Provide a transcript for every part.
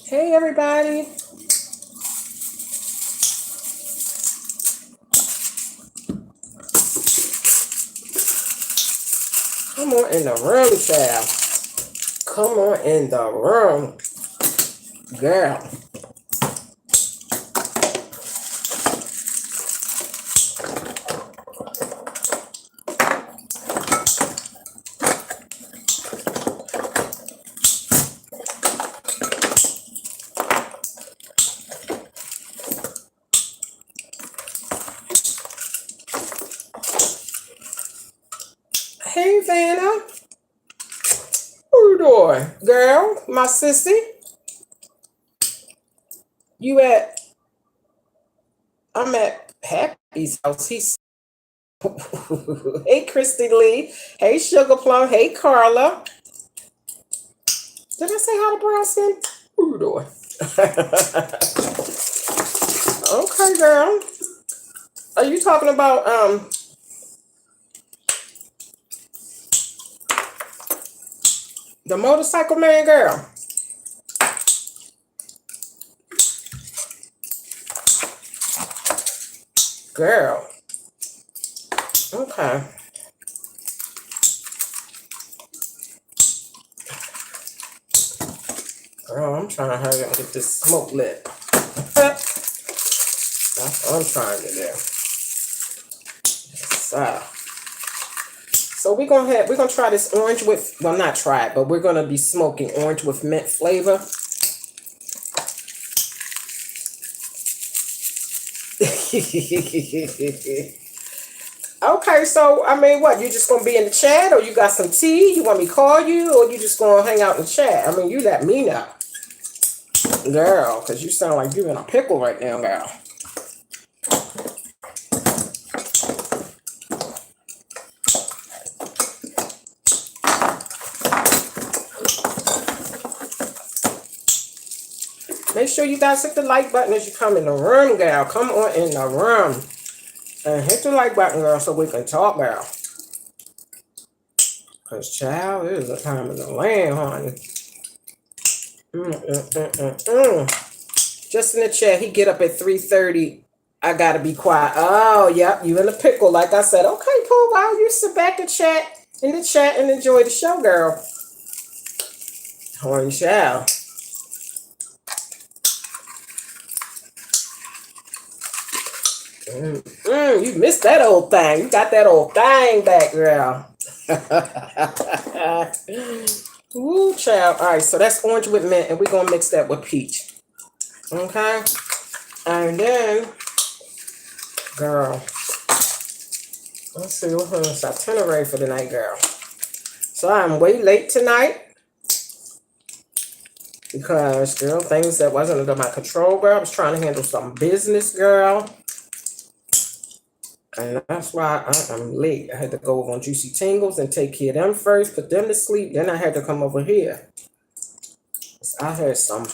Hey everybody. Come on in the room, child. Come on in the room, girl. Hey Vanna. What you doing? Girl, my sissy. You at I'm at Happy's house. He's Hey Christy Lee. Hey Sugar Plum. Hey Carla. Did I say hi to brown skin? What you doing? Okay, girl. Are you talking about the motorcycle man, girl? Girl. Okay. Girl, I'm trying to hurry up and get this smoke lit. That's what I'm trying to do. So we're gonna try this orange with, well, not try it, but we're gonna be smoking orange with mint flavor. Okay, so I mean, what, you just gonna be in the chat, or you got some tea? You want me to call you, or you just gonna hang out in the chat? I mean, you let me know, girl, because you sound like you're in a pickle right now, girl. Make sure you guys hit the like button as you come in the room, girl. Come on in the room. And hit the like button, girl, so we can talk, girl. Because, child, it is a time in the land, honey. Just in the chat, he get up at 3:30. I got to be quiet. Oh, yep, you in the pickle, like I said. Okay, cool. Well, you sit back and chat in the chat and enjoy the show, girl. Horny child. You missed that old thing. You got that old thing back, girl. Woo, child. All right, so that's orange with mint, and we're going to mix that with peach. Okay? And then, girl, let's see what's our itinerary for the night, girl. So I'm way late tonight because, girl, things that wasn't under my control, girl. I was trying to handle some business, girl. And that's why I'm late. I had to go over on Juicy Tingles and take care of them first, put them to sleep. Then I had to come over here. I had some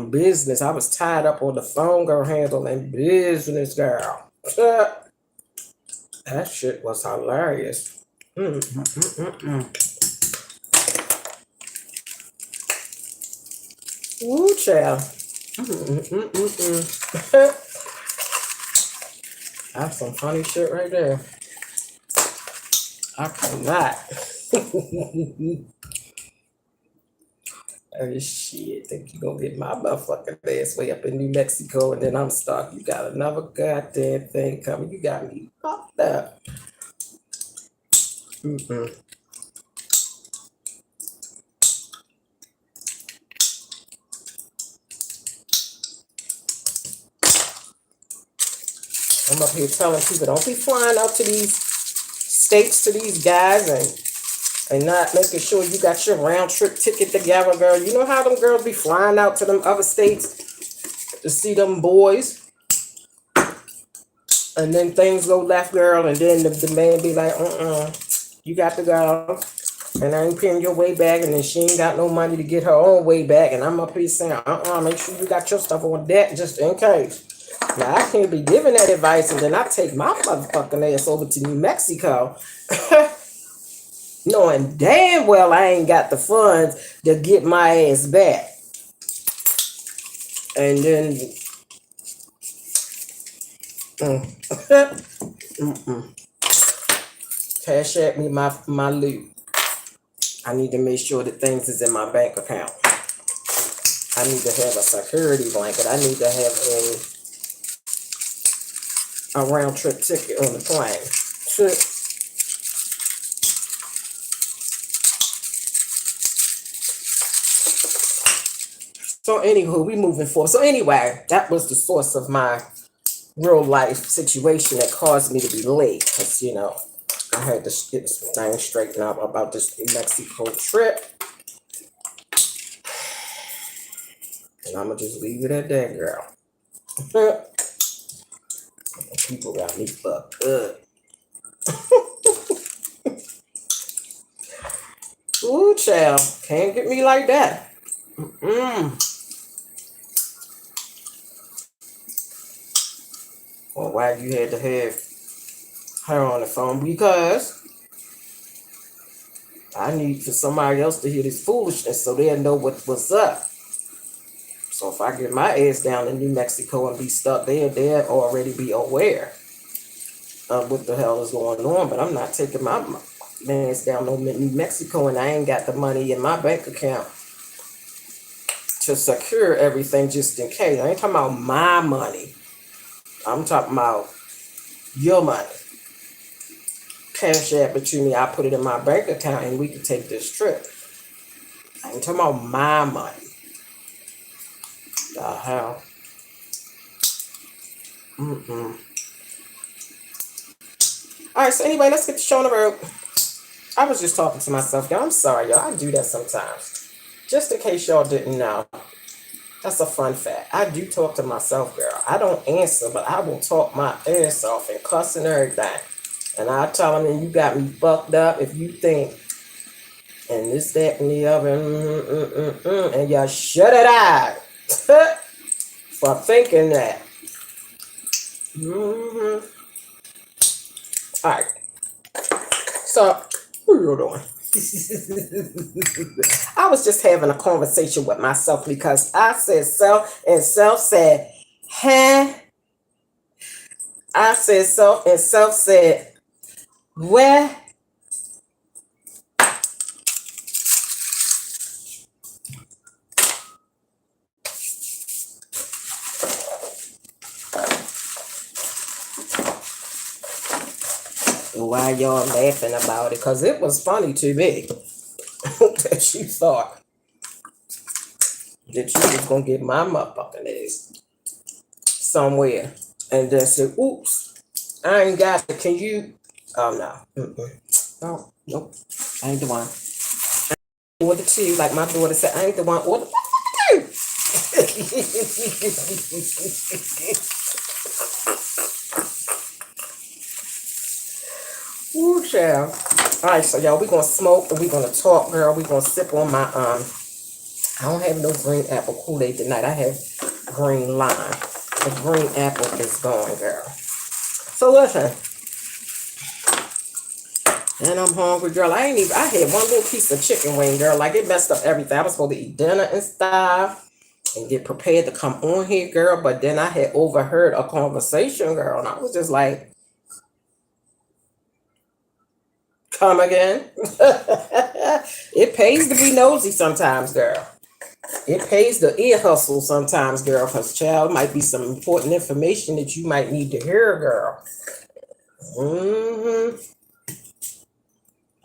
business. I was tied up on the phone, girl, handling business, girl. That shit was hilarious. Woo, child. That's some funny shit right there. I cannot. Oh shit, think you gonna get my motherfucking ass way up in New Mexico and then I'm stuck. You got another goddamn thing coming. You got me fucked up. I'm up here telling people, don't be flying out to these states, to these guys, and not making sure you got your round trip ticket together, girl. You know how them girls be flying out to them other states to see them boys, and then things go left, girl, and then the man be like, you got to go, and I ain't paying your way back, and then she ain't got no money to get her own way back, and I'm up here saying, make sure you got your stuff on deck just in case. Now, I can't be giving that advice and then I take my motherfucking ass over to New Mexico knowing damn well I ain't got the funds to get my ass back. And then cash at me my loot. I need to make sure that things is in my bank account. I need to have a security blanket. I need to have a round trip ticket on the plane. So anywho, we moving forward. So anyway, that was the source of my real life situation that caused me to be late. Because, you know, I had to get this thing straightened out about this Mexico trip. And I'm going to just leave it at that, girl. People got me fucked up. Ooh, child. Can't get me like that. Well, why you had to have her on the phone? Because I need for somebody else to hear this foolishness so they'll know what's up. So if I get my ass down in New Mexico and be stuck there, they'll already be aware of what the hell is going on. But I'm not taking my ass down to New Mexico and I ain't got the money in my bank account to secure everything just in case. I ain't talking about my money. I'm talking about your money. Cash app it to me. I put it in my bank account and we can take this trip. I ain't talking about my money. The hell? Alright, so anyway, let's get the show on the road. I was just talking to myself, y'all. I'm sorry, y'all. I do that sometimes. Just in case y'all didn't know. That's a fun fact. I do talk to myself, girl. I don't answer, but I will talk my ass off and cuss and everything. And I tell them, you got me fucked up if you think, and this, that, and the other, and y'all shut it out for thinking that. All right. So, what are you doing? I was just having a conversation with myself because I said self and self said, huh? I said self and self said, where? Why y'all laughing about it? Because it was funny to me that you thought that you was going to get my motherfucking ass somewhere. And then said, oops, I ain't got it. Can you? Oh, no. No, nope. I ain't the one. Order two, like my daughter said, I ain't the one. Order two. Ooh, child. All right, so y'all, we're going to smoke and we're going to talk, girl. We're going to sip on my, I don't have no green apple Kool-Aid tonight. I have green lime. The green apple is gone, girl. So listen. And I'm hungry, girl. I had one little piece of chicken wing, girl. Like, it messed up everything. I was supposed to eat dinner and stuff and get prepared to come on here, girl. But then I had overheard a conversation, girl. And I was just like, come again? It pays to be nosy sometimes, girl. It pays to ear hustle sometimes, girl. Because, child, might be some important information that you might need to hear, girl.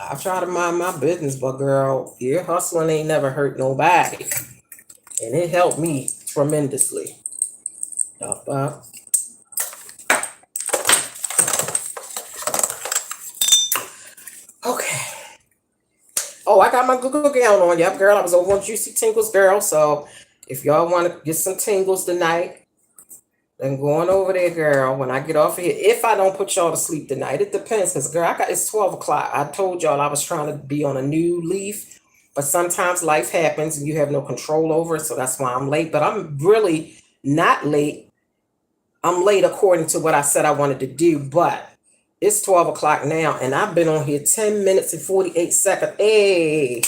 I try to mind my business, but girl, ear hustling ain't never hurt nobody. And it helped me tremendously. The fuck? Okay. Oh, I got my Google gown on. Yep, girl. I was over on Juicy Tingles, girl. So if y'all want to get some tingles tonight, then going over there, girl. When I get off of here, if I don't put y'all to sleep tonight, it depends. Because, girl, it's 12 o'clock. I told y'all I was trying to be on a new leaf. But sometimes life happens and you have no control over it. So that's why I'm late. But I'm really not late. I'm late according to what I said I wanted to do. But it's 12 o'clock now. And I've been on here 10 minutes and 48 seconds. Hey.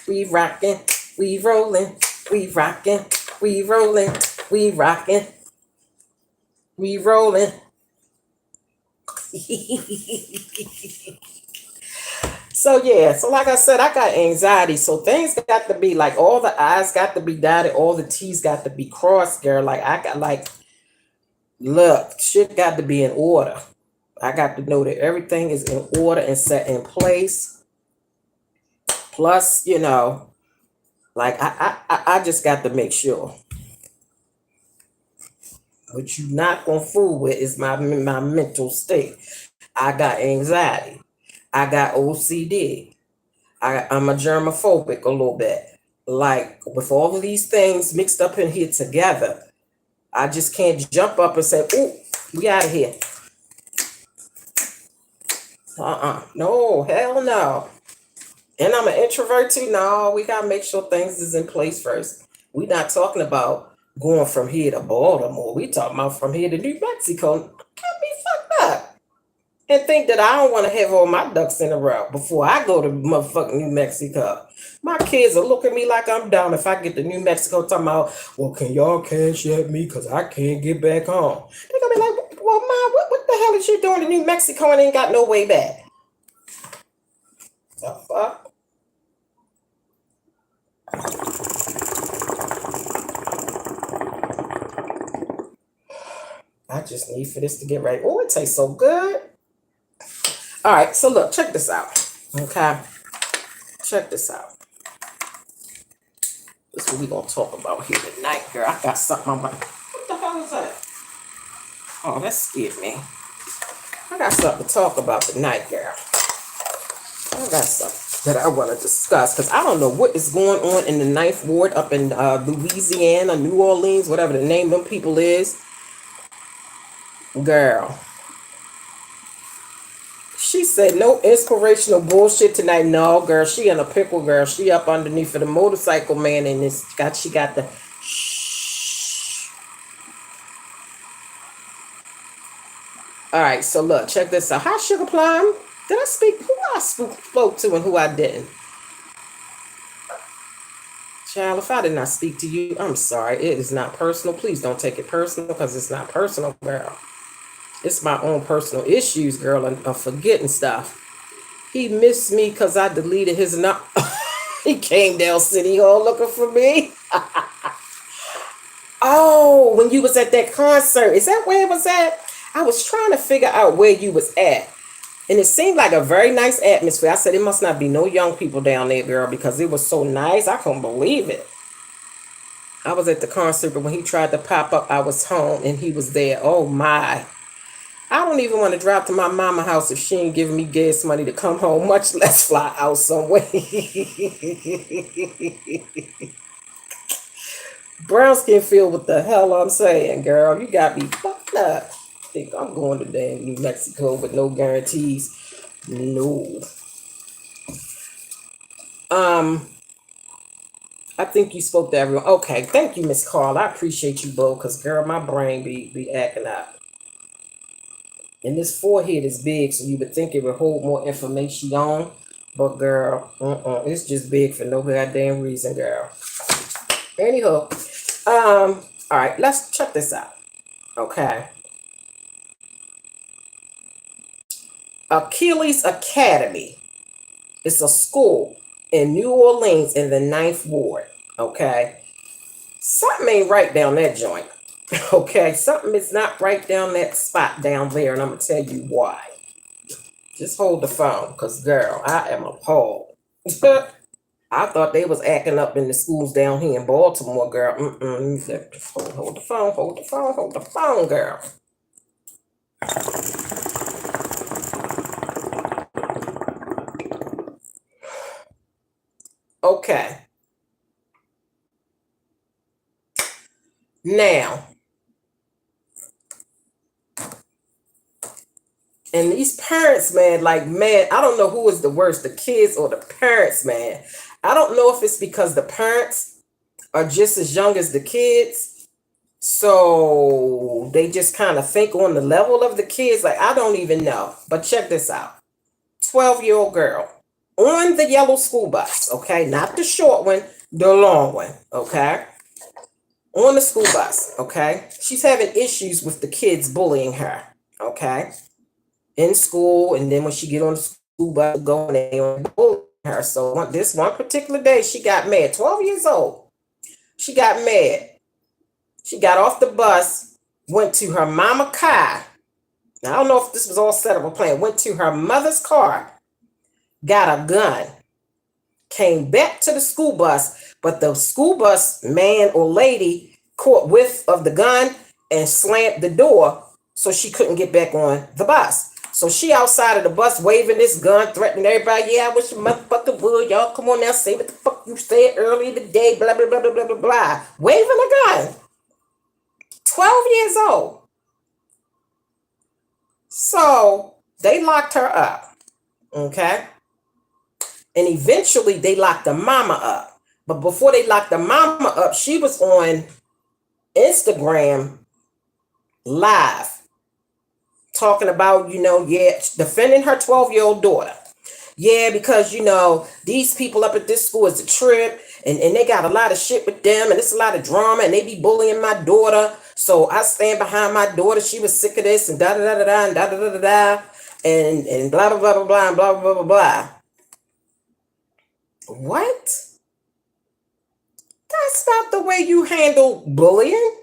We rocking. We rolling, we rocking, we rolling, we rocking, we rolling. So yeah, so like I said, I got anxiety. So things got to be like all the I's got to be dotted, all the T's got to be crossed, girl. Like I got like, look, shit got to be in order. I got to know that everything is in order and set in place. Plus, you know, like I just got to make sure. What you not gonna fool with is my mental state. I got anxiety. I got OCD. I'm a germophobic a little bit. Like with all of these things mixed up in here together, I just can't jump up and say, "Ooh, we out of here." No, hell no. And I'm an introvert too. No, we gotta make sure things is in place first. We not talking about going from here to Baltimore. We talking about from here to New Mexico. Can't be fucked up. And think that I don't want to have all my ducks in a row before I go to motherfucking New Mexico. My kids will look at me like I'm down if I get to New Mexico talking about, well, can y'all cash at me because I can't get back home. They're going to be like, well, Mom, what the hell is you doing in New Mexico and ain't got no way back? The fuck? I just need for this to get right. Oh, it tastes so good. All right, so look, check this out. Okay, check this out. This is what we gonna talk about here tonight, girl. I got something on my. What the hell is that? Oh, that scared me. I got something to talk about tonight, girl. I got something that I want to discuss because I don't know what is going on in the Ninth Ward up in Louisiana, New Orleans, whatever the name of them people is. Girl. She said no inspirational bullshit tonight. No, girl, she in a pickle, girl. She up underneath of the motorcycle man and she got the shh. All right, so look, check this out. Hi, Sugar Plum. Did I speak? Who I spoke to and who I didn't? Child, if I did not speak to you, I'm sorry. It is not personal. Please don't take it personal because it's not personal, girl. It's my own personal issues, girl, and forgetting stuff. He missed me because I deleted his number. He came down City Hall looking for me. Oh, when you was at that concert. Is that where it was at? I was trying to figure out where you was at. And it seemed like a very nice atmosphere. I said, it must not be no young people down there, girl, because it was so nice. I couldn't believe it. I was at the concert, but when he tried to pop up, I was home and he was there. Oh, my. I don't even want to drive to my mama house if she ain't giving me gas money to come home, much less fly out somewhere. Brown skin feel what the hell I'm saying, girl. You got me fucked up. I think I'm going to damn New Mexico with no guarantees. No. I think you spoke to everyone. Okay, thank you, Miss Carl. I appreciate you both, because girl, my brain be acting up. And this forehead is big, so you would think it would hold more information on. But girl, it's just big for no goddamn reason, girl. Anyhow, all right, let's check this out. Okay. Achilles Academy. It's a school in New Orleans in the 9th Ward. Okay. Something ain't right down that joint. Okay, something is not right down that spot down there, and I'm going to tell you why. Just hold the phone, because, girl, I am appalled. I thought they was acting up in the schools down here in Baltimore, girl. Hold the phone, hold the phone, hold the phone, girl. Okay. Now, and these parents, man, like, man, I don't know who is the worst, the kids or the parents, man. I don't know if it's because the parents are just as young as the kids, so they just kind of think on the level of the kids. Like, I don't even know. But check this out. 12-year-old girl on the yellow school bus, okay? Not the short one, The long one, okay? On the school bus, okay? She's having issues with the kids bullying her, okay? In school, and then when she get on the school bus, going and bullying her. So this one particular day, she got mad. 12 years old. She got mad. She got off the bus, went to her mama car. Now, I don't know if this was all set up or planned. Went to her mother's car, got a gun, came back to the school bus, but the school bus man or lady caught whiff of the gun and slammed the door so she couldn't get back on the bus. So she outside of the bus waving this gun, threatening everybody. Yeah, I wish you motherfucking would. Y'all come on now, say what the fuck you said earlier today, blah, blah, blah, blah, blah, blah, blah. Waving a gun. 12 years old. So they locked her up, okay? And eventually they locked the mama up. But before they locked the mama up, she was on Instagram live talking about, defending her 12-year-old daughter. Yeah, because, these people up at this school is a trip and they got a lot of shit with them and it's a lot of drama and they be bullying my daughter. So I stand behind my daughter. She was sick of this and da-da-da-da-da and da-da-da-da-da and blah, blah, blah, blah, blah, and blah, blah, blah, blah. What? That's not the way you handle bullying.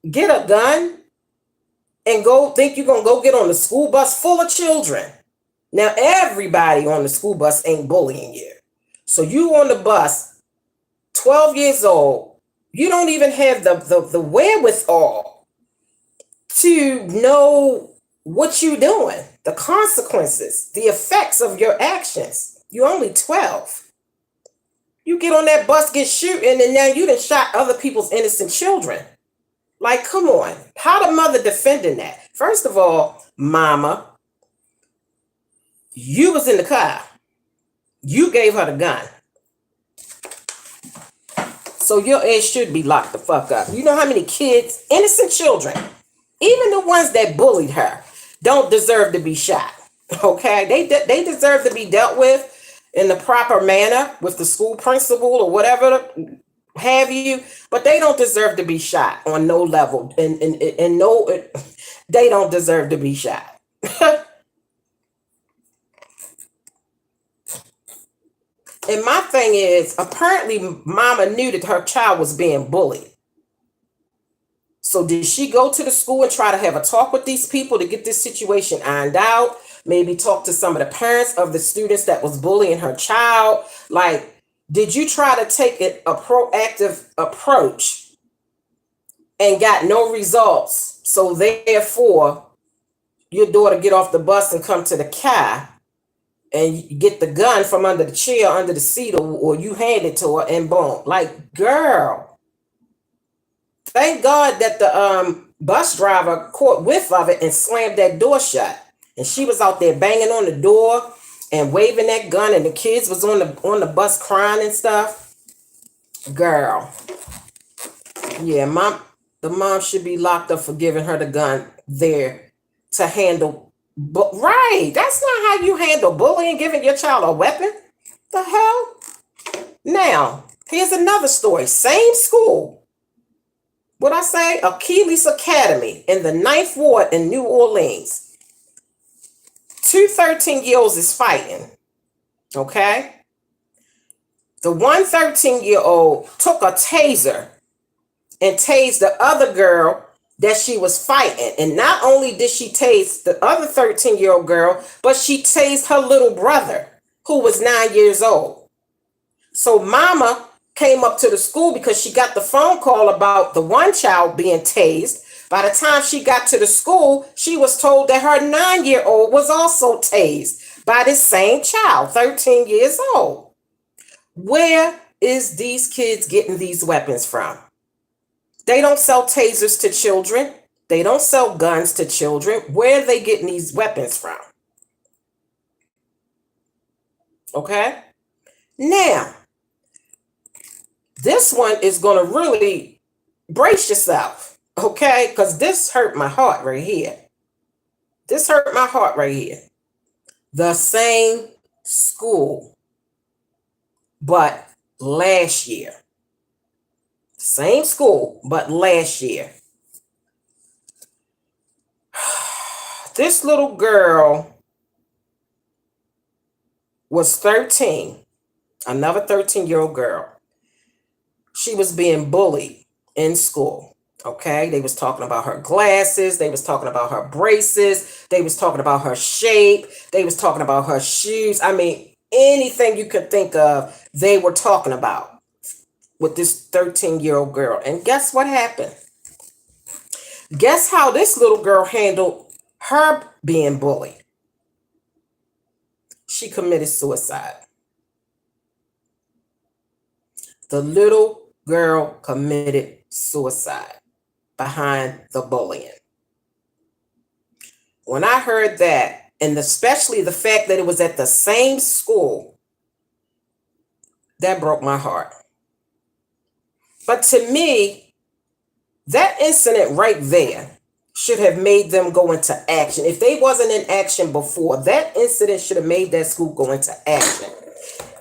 Get a gun and go think you're going to go get on the school bus full of children. Now, everybody on the school bus ain't bullying you. So you on the bus, 12 years old, you don't even have the wherewithal to know what you're doing, the consequences, the effects of your actions. You're only 12. You get on that bus, get shooting, and now you done shot other people's innocent children. Like, come on. How the mother defending that? First of all, mama, you was in the car. You gave her the gun. So your ass should be locked the fuck up. You know how many kids, innocent children, even the ones that bullied her, don't deserve to be shot. Okay? They deserve to be dealt with in the proper manner with the school principal or whatever have you, but they don't deserve to be shot on no level. And no, they don't deserve to be shot. And my thing is, apparently mama knew that her child was being bullied. So did she go to the school and try to have a talk with these people to get this situation ironed out? Maybe talk to some of the parents of the students that was bullying her child? Like, did you try to take a proactive approach and got no results? So therefore, your daughter get off the bus and come to the car and you get the gun from under the chair, under the seat, or you hand it to her and boom. Like, girl, thank God that the bus driver caught whiff of it and slammed that door shut. And she was out there banging on the door and waving that gun, and the kids was on the bus crying and stuff. Girl. Yeah, the mom should be locked up for giving her the gun there to handle. But right, that's not how you handle bullying, giving your child a weapon. The hell? Now, here's another story. Same school. What I say? Achilles Academy in the 9th Ward in New Orleans. 2 13-year-olds is fighting. Okay? The one 13-year-old took a taser and tased the other girl that she was fighting. And not only did she tase the other 13-year-old girl, but she tased her little brother, who was 9 years old. So mama came up to the school because she got the phone call about the one child being tased. By the time she got to the school, she was told that her 9-year-old was also tased by this same child, 13 years old. Where is these kids getting these weapons from? They don't sell tasers to children. They don't sell guns to children. Where are they getting these weapons from? Okay? Now, this one is going to really brace yourself, okay? Because this hurt my heart right here. This hurt my heart right here. The same school But last year, same school, but last year, this little girl was 13, another 13-year-old girl. She was being bullied in school. Okay, they was talking about her glasses, they was talking about her braces, they was talking about her shape, they was talking about her shoes. I mean, anything you could think of, they were talking about with this 13-year-old girl. And guess what happened? Guess how this little girl handled her being bullied? She committed suicide. The little girl committed suicide behind the bullying. When I heard that, and especially the fact that it was at the same school, that broke my heart. But to me, that incident right there should have made them go into action. If they wasn't in action before, that incident should have made that school go into action.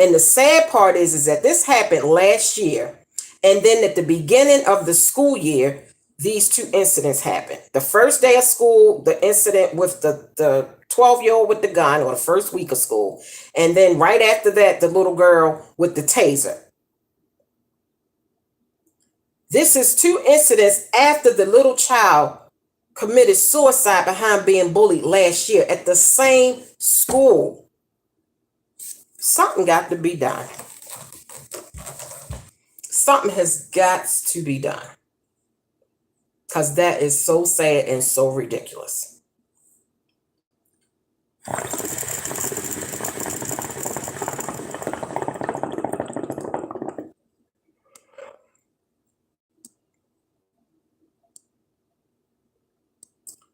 And the sad part is that this happened last year. And then at the beginning of the school year, these two incidents happened. The first day of school, the incident with the 12-year-old with the gun, or the first week of school. And then right after that, the little girl with the taser. This is two incidents after the little child committed suicide behind being bullied last year at the same school. Something got to be done. Something has got to be done. Because that is so sad and so ridiculous.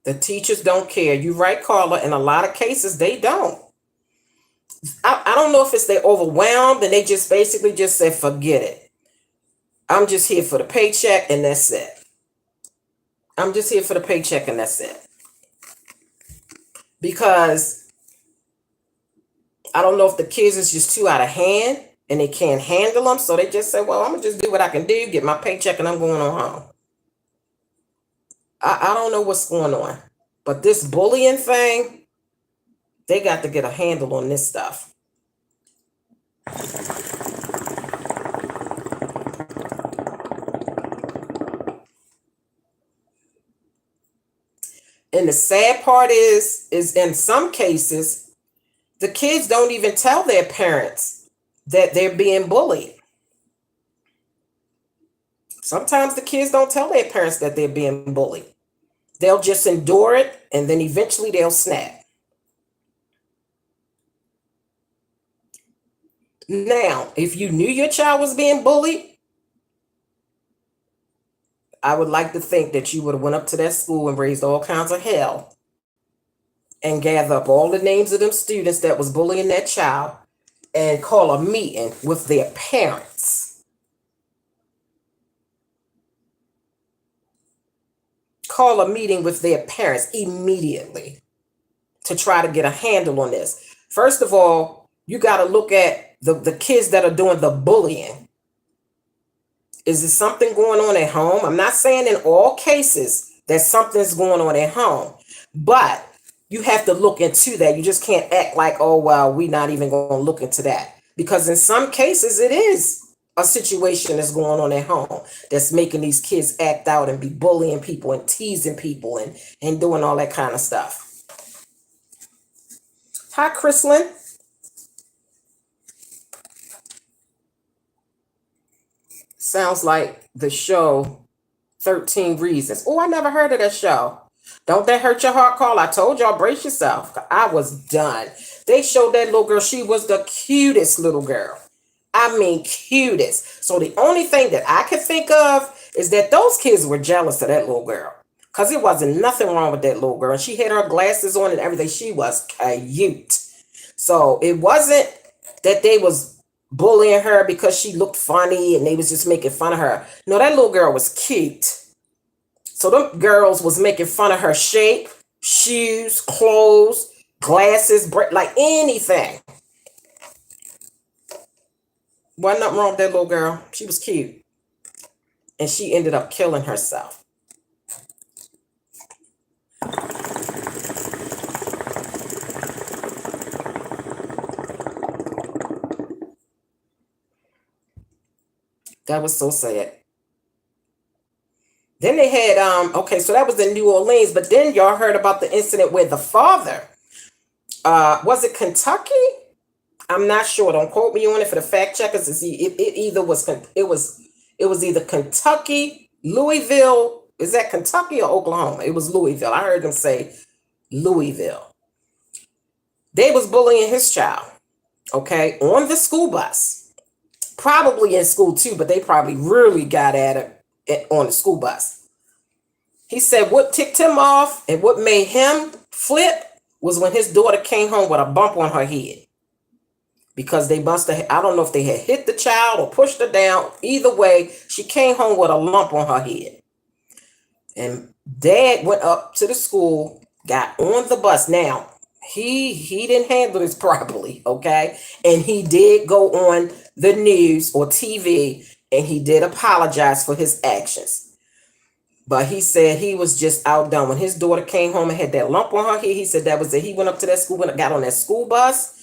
The teachers don't care. You're right, Carla. In a lot of cases, they don't. I don't know if it's they're overwhelmed and they just basically just say, forget it. I'm just here for the paycheck and that's it. I'm just here for the paycheck and that's it. Because I don't know if the kids is just too out of hand and they can't handle them. So they just say, well, I'm going to just do what I can do, get my paycheck and I'm going on home. I don't know what's going on. But this bullying thing, they got to get a handle on this stuff. And the sad part is in some cases, the kids don't even tell their parents that they're being bullied. Sometimes the kids don't tell their parents that they're being bullied. They'll just endure it, and then eventually they'll snap. Now, if you knew your child was being bullied, I would like to think that you would have went up to that school and raised all kinds of hell and gather up all the names of them students that was bullying that child and call a meeting with their parents. Call a meeting with their parents immediately to try to get a handle on this. First of all, you got to look at the kids that are doing the bullying. Is there something going on at home? I'm not saying in all cases that something's going on at home, but you have to look into that. You just can't act like, oh, well, we're not even going to look into that. Because in some cases, it is a situation that's going on at home that's making these kids act out and be bullying people and teasing people and doing all that kind of stuff. Hi, Chrislyn. Sounds like the show 13 Reasons. Oh, I never heard of that show. Don't that hurt your heart, Carl? I told y'all, brace yourself. I was done. They showed that little girl. She was the cutest little girl. I mean, cutest. So the only thing that I could think of is that those kids were jealous of that little girl. Because it wasn't nothing wrong with that little girl. And she had her glasses on and everything. She was cute. So it wasn't that they was bullying her because she looked funny and they was just making fun of her. No, that little girl was cute. So them girls was making fun of her shape, shoes, clothes, glasses, like anything. Wasn't nothing wrong with that little girl. She was cute. And she ended up killing herself. That was so sad. Then they had, okay, so that was in New Orleans, but then y'all heard about the incident where the father, was it Kentucky? I'm not sure. Don't quote me on it for the fact checkers. It was either Kentucky, Louisville. Is that Kentucky or Oklahoma? It was Louisville. I heard them say Louisville. They was bullying his child, okay, on the school bus. Probably in school too, but they probably really got at it on the school bus. He said what ticked him off and what made him flip was when his daughter came home with a bump on her head. Because they must have, I don't know if they had hit the child or pushed her down. Either way, she came home with a lump on her head. And dad went up to the school, got on the bus. Now, he didn't handle this properly, okay? And he did go on the news or TV, and he did apologize for his actions. But he said he was just outdone. When his daughter came home and had that lump on her head, he said that was it. He went up to that school and got on that school bus.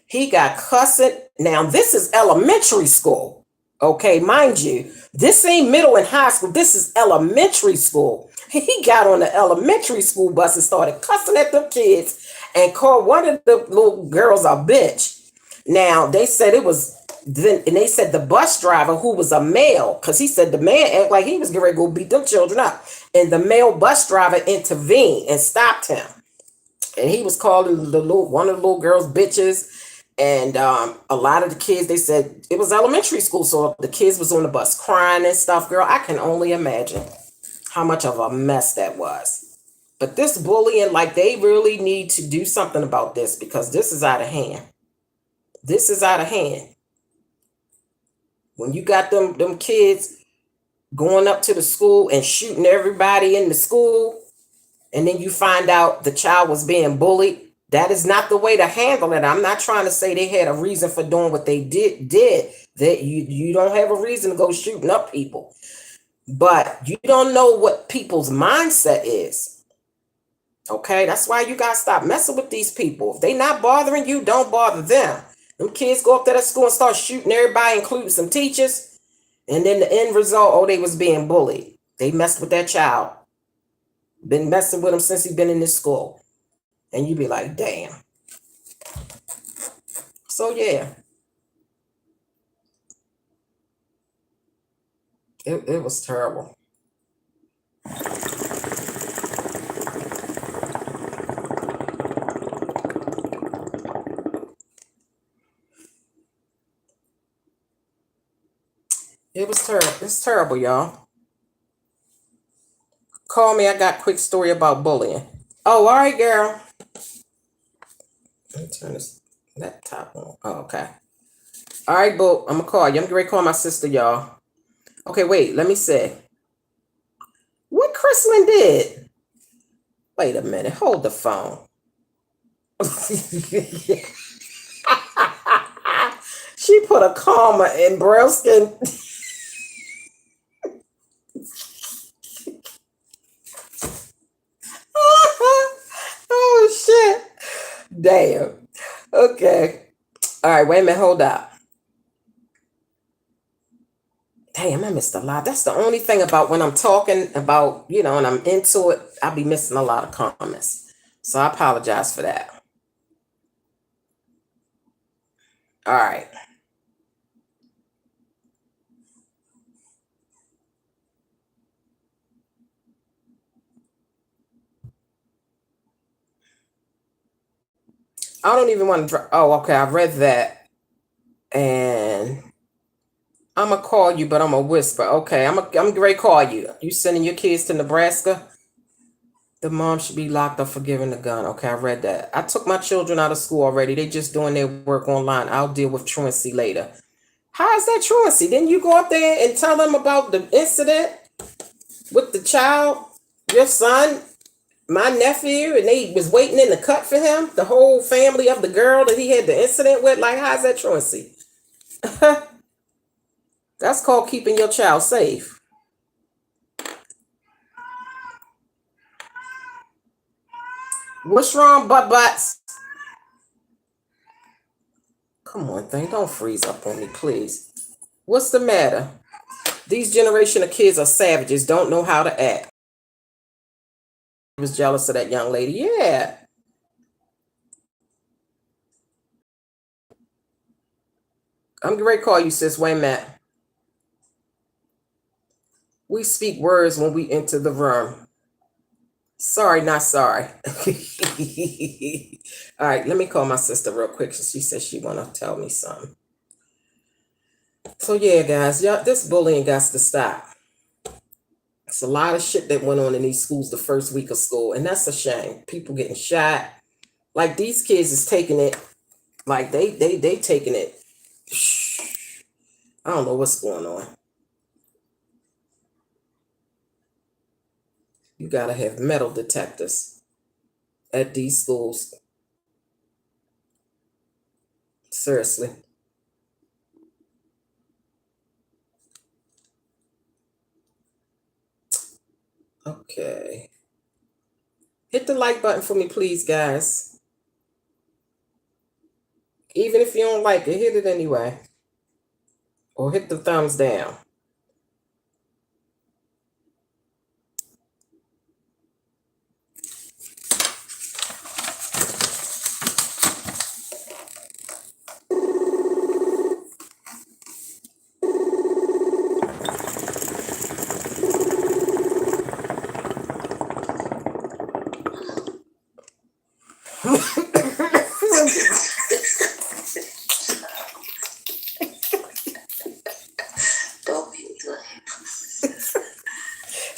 He got cussing. Now, this is elementary school, okay? Mind you, this ain't middle and high school. This is elementary school. He got on the elementary school bus and started cussing at them kids and called one of the little girls a bitch. Now, they said it was, and they said the bus driver, who was a male, because he said the man acted like he was getting ready to go beat them children up. And the male bus driver intervened and stopped him. And he was calling one of the little girls bitches. And a lot of the kids, they said it was elementary school. So the kids was on the bus crying and stuff. Girl, I can only imagine how much of a mess that was. But this bullying, like, they really need to do something about this, because this is out of hand. This is out of hand. When you got them kids going up to the school and shooting everybody in the school, and then you find out the child was being bullied, that is not the way to handle it. I'm not trying to say they had a reason for doing what they did. That you don't have a reason to go shooting up people. But you don't know what people's mindset is. Okay, that's why you gotta stop messing with these people. If they not bothering you, don't bother them. Them kids go up to that school and start shooting everybody, including some teachers. And then the end result, oh, they was being bullied. They messed with that child. Been messing with him since he been in this school. And you be like, damn. So, yeah. It was terrible. It was terrible. It's terrible, y'all. Call me. I got a quick story about bullying. Oh, all right, girl. Let me turn this laptop on. Oh, okay. All right, boo. I'm going to call you. I'm going to call my sister, y'all. Okay, wait. Let me see. What Chrislyn did? Wait a minute. Hold the phone. She put a comma in Brelskin. Oh, shit. Damn. Okay. All right, wait a minute. Hold up. Damn, I missed a lot. That's the only thing about when I'm talking about, and I'm into it, I'll be missing a lot of comments. So I apologize for that. All right. I don't even want to. Oh, okay. I read that. And I'm going to call you, but I'm going to whisper. Okay. I'm going to call you. You sending your kids to Nebraska? The mom should be locked up for giving the gun. Okay. I read that. I took my children out of school already. They just doing their work online. I'll deal with truancy later. How is that truancy? Didn't you go up there and tell them about the incident with the child, your son, my nephew, and they was waiting in the cut for him? The whole family of the girl that he had the incident with? Like, how's that truancy? That's called keeping your child safe. What's wrong, butts? Come on, thing, don't freeze up on me, please. What's the matter? These generation of kids are savages, don't know how to act. I was jealous of that young lady. Yeah. I'm ready to call you, sis. Wait a minute. We speak words when we enter the room. Sorry, not sorry. All right, let me call my sister real quick. She says she want to tell me something. So yeah, guys, this bullying got to stop. It's a lot of shit that went on in these schools the first week of school, and that's a shame. People getting shot. Like these kids is taking it, like they taking it. I don't know what's going on. You gotta have metal detectors at these schools. Seriously. Okay. Hit the like button for me, please, guys. Even if you don't like it, hit it anyway. Or hit the thumbs down.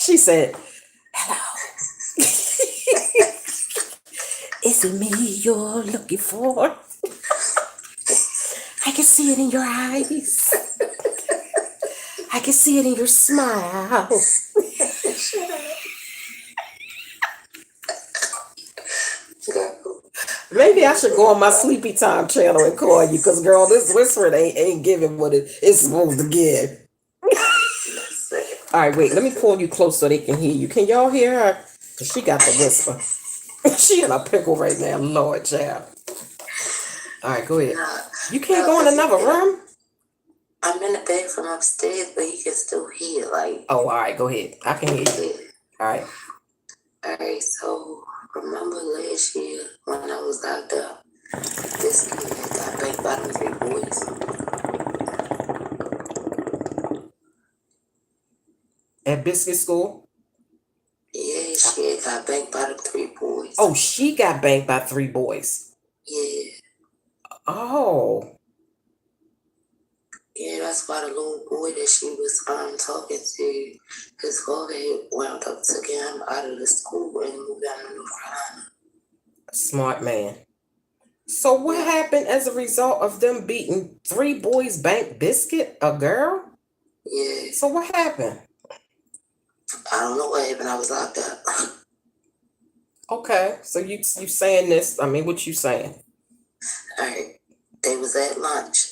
She said, hello. Is it me you're looking for? I can see it in your eyes. I can see it in your smile. Maybe I should go on my Sleepy Time channel and call you, because girl, this whispering ain't giving what it's supposed to give. All right, wait, let me pull you close so they can hear you. Can y'all hear her? Because she got the whisper. She in a pickle right now, Lord child. All right, go ahead. You can't go in another room? I'm in the bathroom upstairs, but you can still hear, like... Oh, all right, go ahead. I can hear you. All right. All right, so remember last year when I was locked up, this kid got banked by them 3 boys. At Biscuit School? Yeah, she got banked by them 3 boys. Oh, she got banked by 3 boys? Yeah. Oh. Yeah, that's why the little boy that she was talking to, his father had wound up taking him out of the school and moved down to North Carolina. Smart man. So what happened as a result of them beating 3 boys bank Biscuit, a girl? Yeah. So what happened? I don't know what happened. I was locked up. Okay, so you saying this? I mean, what you saying? All right, they was at lunch.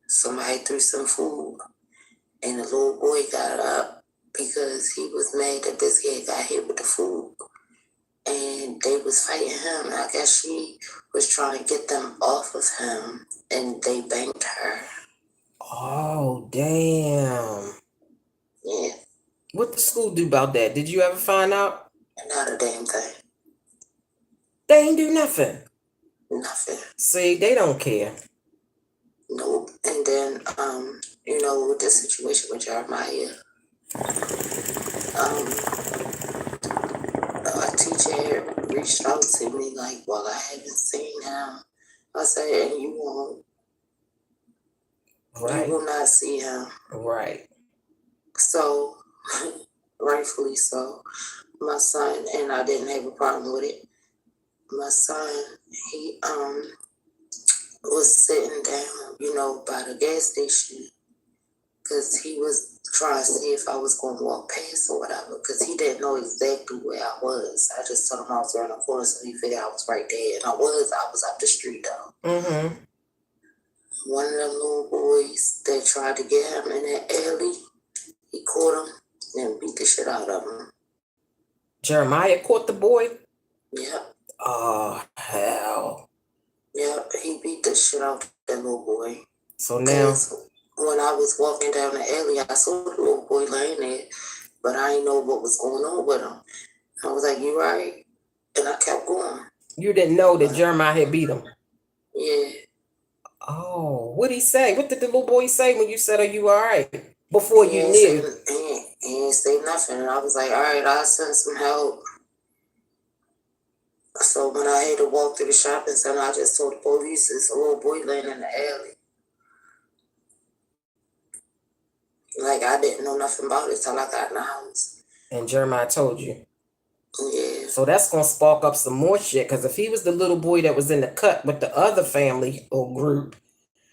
Somebody threw some food, and the little boy got up because he was mad that this kid got hit with the food, and they was fighting him. And I guess she was trying to get them off of him, and they banged her. Oh, damn. Yeah. What the school do about that? Did you ever find out? Not a damn thing. They ain't do nothing. Nothing. See, they don't care. Nope. And then, with the situation with Jeremiah, a teacher reached out to me like, well, I haven't seen him. I said, and you won't. Right. You will not see him. Right. So, rightfully so, my son, and I didn't have a problem with it. My son, he was sitting down, by the gas station, because he was trying to see if I was going to walk past or whatever, because he didn't know exactly where I was. I just told him I was around the corner, so he figured I was right there, and I was up the street though. Mm-hmm. one of them little boys that tried to get him in that alley, he caught him and beat the shit out of him. Jeremiah caught the boy? Yep. Oh, hell. Yep, he beat the shit out of that little boy. So now, when I was walking down the alley, I saw the little boy laying there, but I didn't know what was going on with him. I was like, "You right?" And I kept going. You didn't know that Jeremiah had beat him? Yeah. Oh, what'd he say? What did the little boy say when you said, "Are you all right?" Before you knew? He didn't say nothing. And I was like, "All right, I'll send some help." So when I had to walk through the shopping center, I just told the police it's a little boy laying in the alley. Like, I didn't know nothing about it till I got in the house. And Jeremiah told you? Yeah. So that's going to spark up some more shit, because if he was the little boy that was in the cut with the other family or group,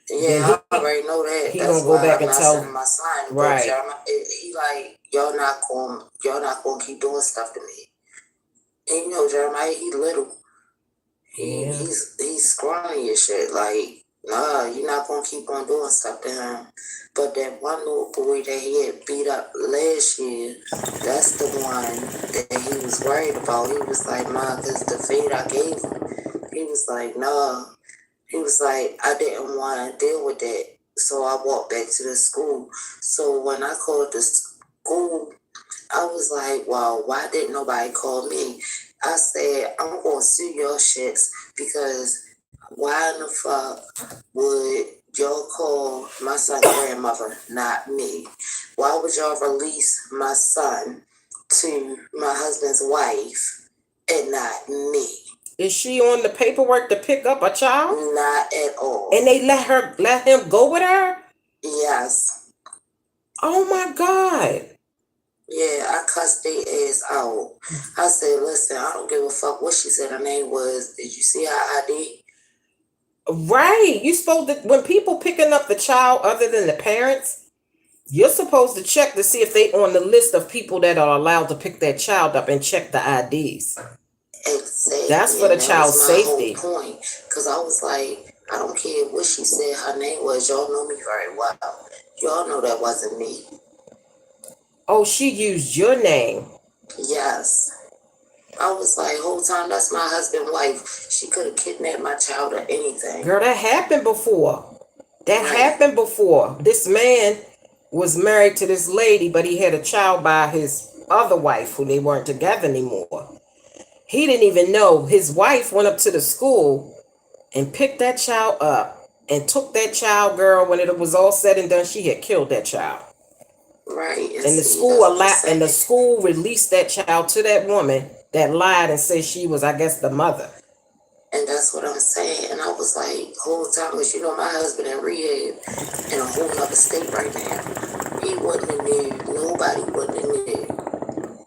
yeah, I already know that. He gonna go back and tell my son, right. He like, y'all not gonna keep doing stuff to me. And you know, Jeremiah, he little. He's scrawny and shit. Like, nah, you're not gonna keep on doing stuff to him. But that one little boy that he had beat up last year, that's the one that he was worried about. He was like, "Ma, because the fate I gave him," he was like, "Nah." He was like, "I didn't want to deal with that." So I walked back to the school. So when I called the school, I was like, "Well, why didn't nobody call me?" I said, "I'm going to sue your shits, because why in the fuck would y'all call my son's grandmother, not me? Why would y'all release my son to my husband's wife and not me?" Is she on the paperwork to pick up a child? Not at all. And they let him go with her? Yes. Oh my God. Yeah, I cussed their ass out. I said, "Listen, I don't give a fuck what she said her name was. Did you see her ID?" Right. You supposed to, when people picking up the child other than the parents, you're supposed to check to see if they on the list of people that are allowed to pick that child up and check the IDs. Exactly. That's for the child's safety. That was my whole point. Because I was like, I don't care what she said her name was. Y'all know me very well. Y'all know that wasn't me. Oh, she used your name. Yes. I was like, whole time, that's my husband's wife. She could have kidnapped my child or anything. Girl, that happened before. Happened before. This man was married to this lady, but he had a child by his other wife, who they weren't together anymore. He didn't even know. His wife went up to the school and picked that child up and took that child, girl. When it was all said and done, she had killed that child. Right. And the school released that child to that woman that lied and said she was, I guess, the mother. And that's what I'm saying. And I was like, whole time, because you know my husband in rehab in a whole other state right now. He wouldn't have knew. Nobody wouldn't have knew.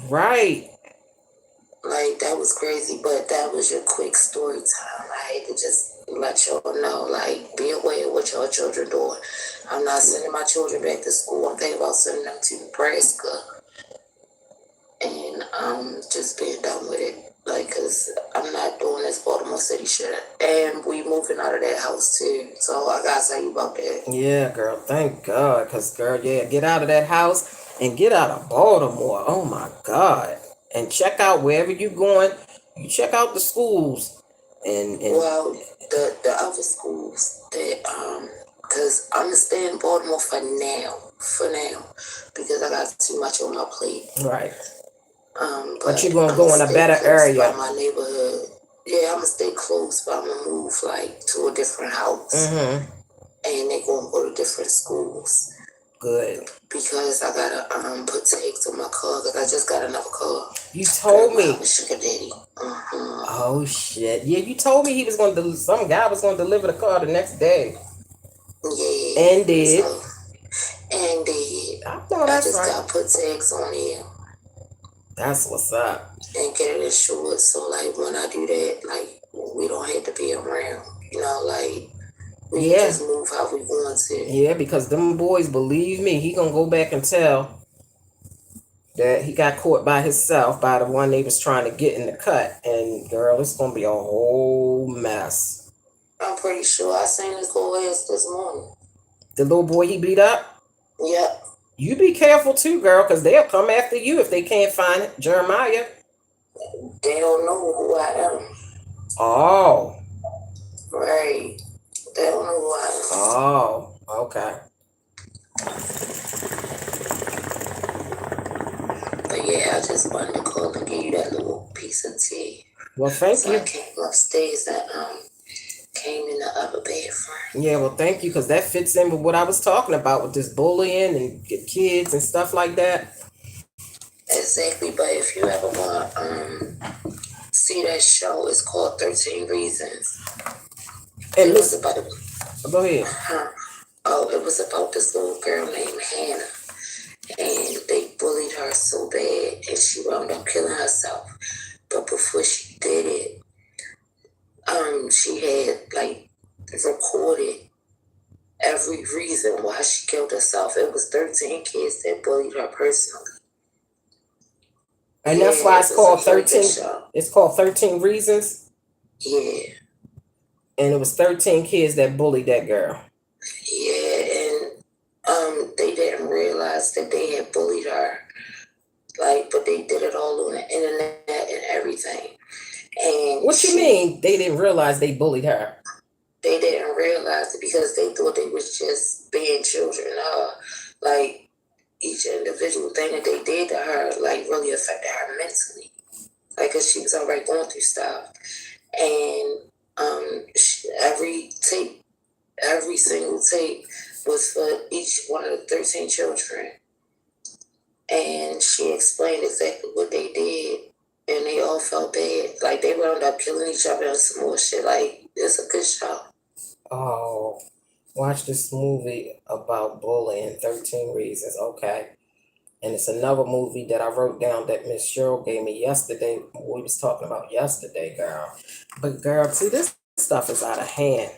Right. Like, that was crazy, but that was your quick story time. I hate to just let y'all know, like, be aware of what your children doing. I'm not sending my children back to school. I'm thinking about sending them to Nebraska. And just being done with it. Like, because I'm not doing this Baltimore City shit. And we moving out of that house, too. So I got to tell you about that. Yeah, girl. Thank God. Because, girl, yeah, get out of that house and get out of Baltimore. Oh, my God. And check out wherever you're going. You check out the schools. And well, the other schools that, because I'm going to stay in Baltimore for now. Because I got too much on my plate. Right. But you're going to go in a better area. By my neighborhood. Yeah, I'm going to stay close, but I'm going to move, like, to a different house. Mm-hmm. And they're going to go to different schools. Good. Because I got to put tags on my car, because I just got another car. You told me. Sugar daddy. Mm-hmm. Oh, shit. Yeah, you told me he was going to, some guy was going to deliver the car the next day. Yeah. And did. And did. I know that's I just right. got to put tags on here. That's what's up. And get it insured, so like when I do that, like we don't have to be around, you know, like we can just move how we want to. Yeah, because them boys, believe me, he gonna go back and tell that he got caught by himself by the one they was trying to get in the cut. And girl, it's gonna be a whole mess. I'm pretty sure I seen his little ass this morning. The little boy he beat up? Yep. You be careful too, girl, because they'll come after you if they can't find Jeremiah. They don't know who I am. Oh. Right. They don't know who I am. Oh, okay. But yeah, I just wanted to call and give you that little piece of tea. Well, thank you. I came upstairs and came in the other bedroom. Yeah, well, thank you, because that fits in with what I was talking about with this bullying and kids and stuff like that. Exactly, but if you ever want see that show, it's called 13 Reasons. And it was about go ahead. It was about this little girl named Hannah, and they bullied her so bad, and she wound up killing herself. But before she did it, she had like recorded every reason why she killed herself. It was 13 kids that bullied her personally. And that's why it's called 13. It's called 13 Reasons. Yeah. And it was 13 kids that bullied that girl. Yeah, and they didn't realize that they had bullied her. But they did it all on the internet and everything. And what you mean they didn't realize they bullied her? They didn't realize it because they thought they was just being children. Each individual thing that they did to her, really affected her mentally. Cause she was already going through stuff. And every single tape was for each one of the 13 children. And she explained exactly what they did. And they all felt bad. They wound up killing each other and some more shit. It's a good show. Oh, watch this movie about bullying, 13 Reasons. Okay. And it's another movie that I wrote down that Miss Cheryl gave me yesterday. We was talking about yesterday, girl. But girl, see, this stuff is out of hand.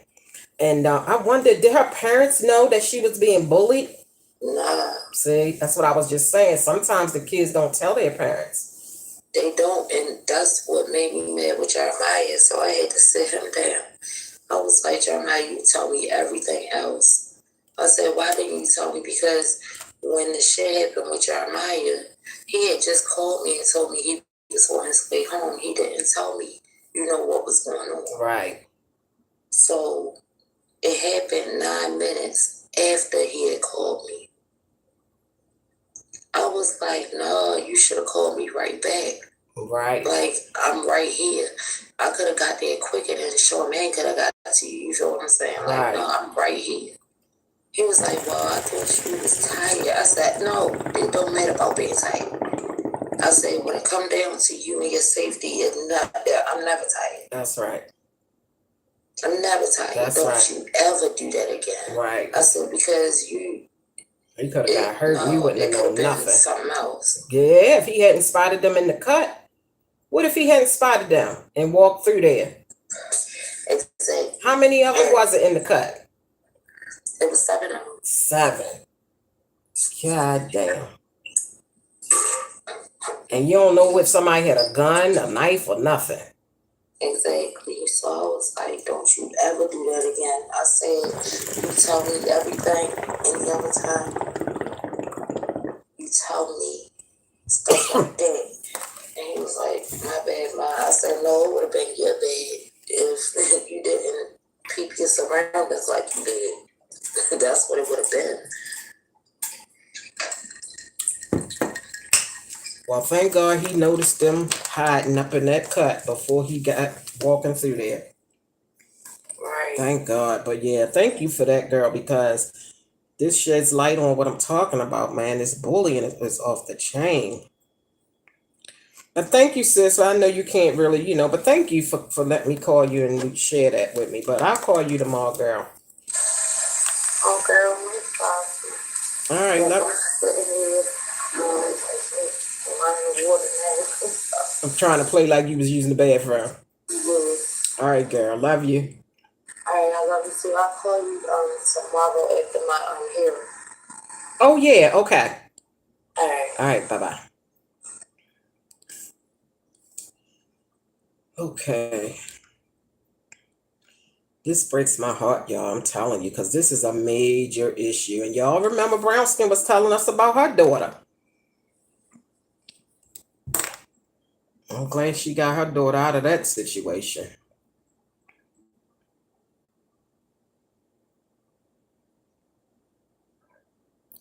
And I wondered, did her parents know that she was being bullied? Nah. See, that's what I was just saying. Sometimes the kids don't tell their parents. They don't, and that's what made me mad with Jeremiah. So I had to sit him down. I was like, Jeremiah, you tell me everything else. I said, why didn't you tell me? Because when the shit happened with Jeremiah, he had just called me and told me he was on his way home. He didn't tell me, what was going on. Right. So it happened 9 minutes after he had called me. I was like, no, you should have called me right back. Right. I'm right here. I could have got there quicker than Charmaine could have got to you. You feel what I'm saying? Right. No, I'm right here. He was like, well, I thought you was tired. I said, no, it don't matter about being tired. I said, when it come down to you and your safety, I'm never tired. That's right. I'm never tired. That's don't right. you ever do that again. Right. I said, because you could have got hurt. You wouldn't have known nothing. Something else. Yeah, if he hadn't spotted them in the cut. What if he hadn't spotted them and walked through there? Exactly. How many of them was it in the cut? It was 7 of them. 7. God damn. And you don't know if somebody had a gun, a knife, or nothing. Exactly. So I was like, don't you ever do that again. I said, you tell me everything any other time. You tell me stuff like that. And he was like, my bad, Ma. I said, no, it would have been your bad if you didn't peep your surroundings like you did. That's what it would have been. Well, thank God he noticed them hiding up in that cut before he got walking through there. Right. Thank God. But yeah, thank you for that, girl, because this sheds light on what I'm talking about, man. This bullying is off the chain. But thank you, sis. I know you can't really, but thank you for letting me call you and share that with me. But I'll call you tomorrow, girl. Oh, girl, no problem. All right, love. I'm trying to play like you was using the bathroom. Mm-hmm. All right, girl. Love you. All right, I love you too. I'll call you tomorrow after my hearing. Oh, yeah. Okay. All right. All right. Bye-bye. Okay. This breaks my heart, y'all. I'm telling you, because this is a major issue. And y'all remember Brownskin was telling us about her daughter. I'm glad she got her daughter out of that situation.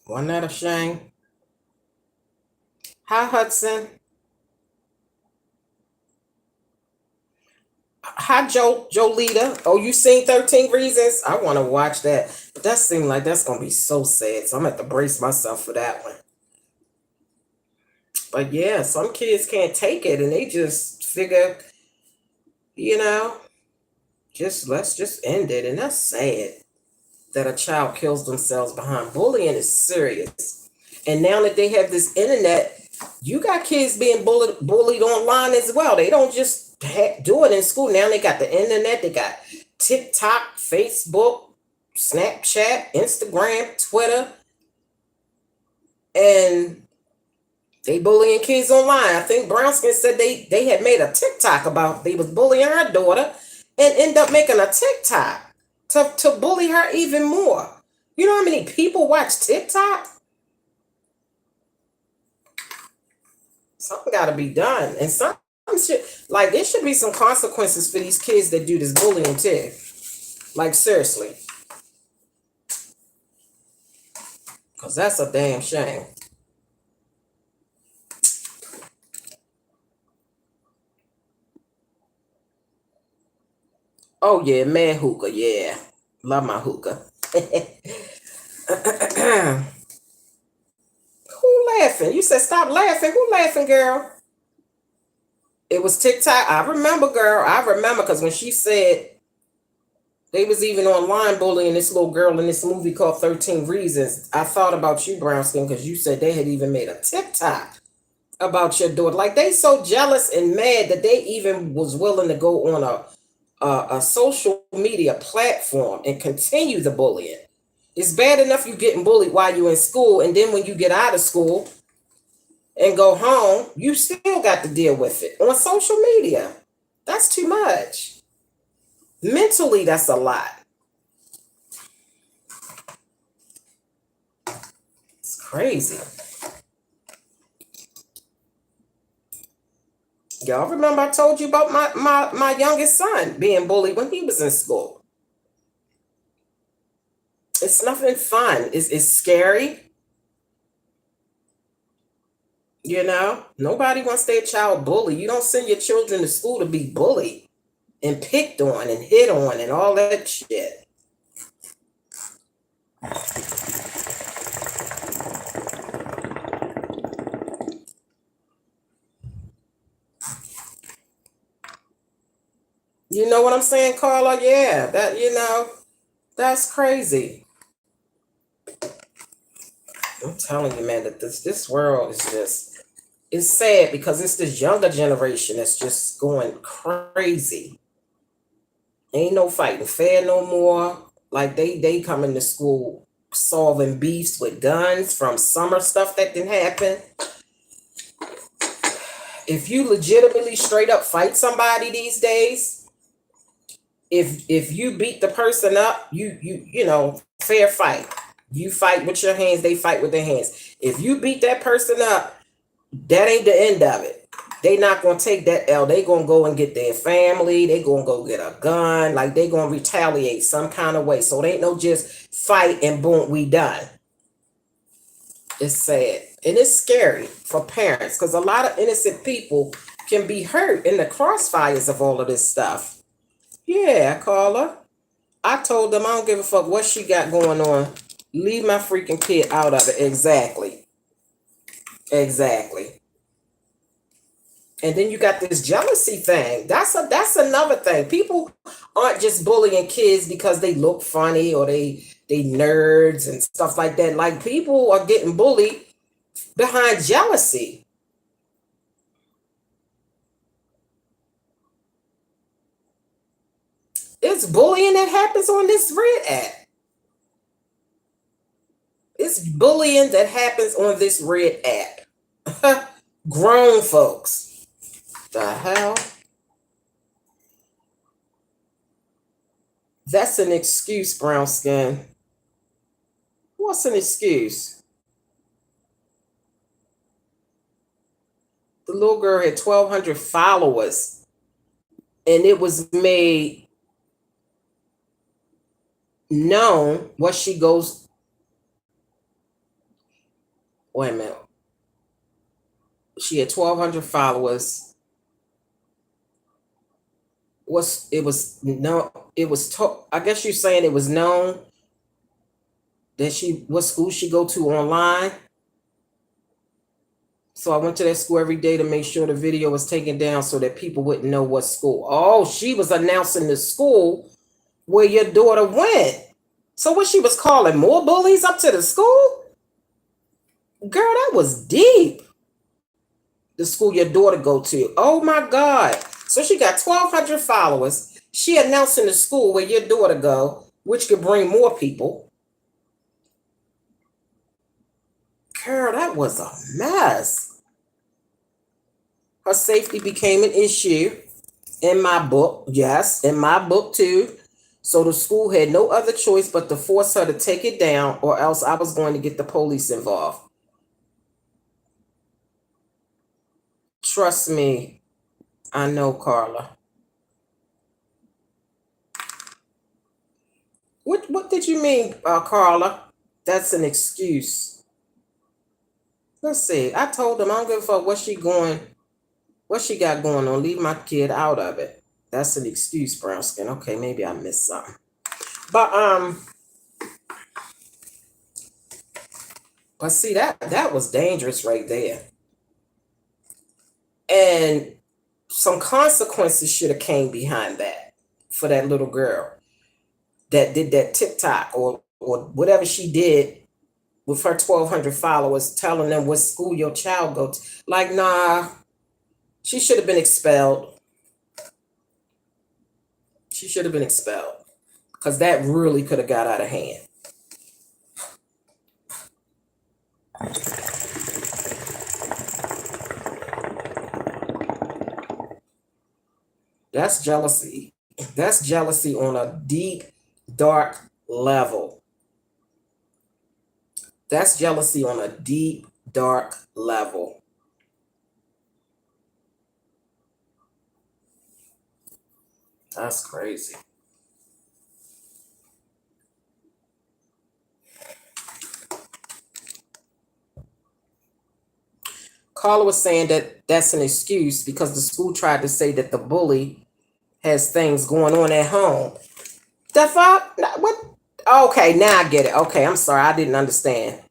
Wasn't that a shame? Hi, Hudson. Hi, Jolita. Oh, you seen 13 Reasons? I want to watch that. But that seemed like that's going to be so sad. So I'm going to have to brace myself for that one. But yeah, some kids can't take it and they just figure, you know, let's just end it. And that's sad that a child kills themselves behind bullying is serious. And now that they have this internet, you got kids being bullied online as well. They don't just do it in school. Now they got the internet. They got TikTok, Facebook, Snapchat, Instagram, Twitter, and they bullying kids online. I think Brownskin said they had made a TikTok about they was bullying her daughter and end up making a TikTok to bully her even more. You know how many people watch TikTok? Something got to be done. And some shit, like, there should be some consequences for these kids that do this bullying too. Like, seriously. Because that's a damn shame. Oh, yeah, man hookah, yeah. Love my hookah. Who laughing? You said stop laughing. Who laughing, girl? It was TikTok. I remember, girl. I remember because when she said they was even online bullying this little girl in this movie called 13 Reasons, I thought about you, Brownskin, because you said they had even made a TikTok about your daughter. Like, they so jealous and mad that they even was willing to go on a social media platform and continue the bullying. It's bad enough you getting bullied while you're in school, and then when you get out of school and go home, you still got to deal with it on social media. That's too much. Mentally, that's a lot. It's crazy. Y'all remember I told you about my youngest son being bullied when he was in school. It's nothing fun. It's scary. You know, nobody wants their child bullied. You don't send your children to school to be bullied and picked on and hit on and all that shit. You know what I'm saying, Carla? Yeah, that's crazy. I'm telling you, man, that this world is just, it's sad because it's this younger generation that's just going crazy. Ain't no fighting fair no more. Like, they coming to school solving beefs with guns from summer stuff that didn't happen. If you legitimately straight up fight somebody these days, if you beat the person up, you know, fair fight. You fight with your hands, they fight with their hands. If you beat that person up, that ain't the end of it. They not gonna take that L. They gonna go and get their family. They gonna go get a gun. Like, they gonna retaliate some kind of way. So it ain't no just fight and boom, we done. It's sad. And it's scary for parents because a lot of innocent people can be hurt in the crossfires of all of this stuff. Yeah, Carla. I told them I don't give a fuck what she got going on. Leave my freaking kid out of it. Exactly. Exactly. And then you got this jealousy thing. That's another thing. People aren't just bullying kids because they look funny or they nerds and stuff like that. Like, people are getting bullied behind jealousy. It's bullying that happens on this Red app. It's bullying that happens on this Red app. Grown folks. The hell? That's an excuse, brown skin. What's an excuse? The little girl had 1,200 followers, and it was made known what she goes. Wait a minute. She had 1,200 followers. It was no, it was I guess you're saying it was known that what school she go to online. So I went to that school every day to make sure the video was taken down so that people wouldn't know what school. Oh, she was announcing the school where your daughter went. So what, she was calling more bullies up to the school? Girl, that was deep. The school your daughter go to. Oh my God. So she got 1,200 followers. She announcing the school where your daughter go, which could bring more people. Girl, that was a mess. Her safety became an issue in my book. Yes, in my book too. So the school had no other choice but to force her to take it down, or else I was going to get the police involved. Trust me, I know, Carla. What did you mean, Carla? That's an excuse. Let's see. I told them I don't give a fuck what she got going on. Leave my kid out of it. That's an excuse, brown skin. Okay, maybe I missed something. But see, that was dangerous right there. And some consequences should have came behind that for that little girl that did that TikTok or whatever she did with her 1,200 followers, telling them what school your child go to. Like, nah, she should have been expelled. She should have been expelled because that really could have got out of hand. That's jealousy. That's jealousy on a deep, dark level. That's jealousy on a deep, dark level. That's crazy. Carla was saying that that's an excuse because the school tried to say that the bully has things going on at home. The fuck? What? Okay, now I get it. Okay, I'm sorry. I didn't understand.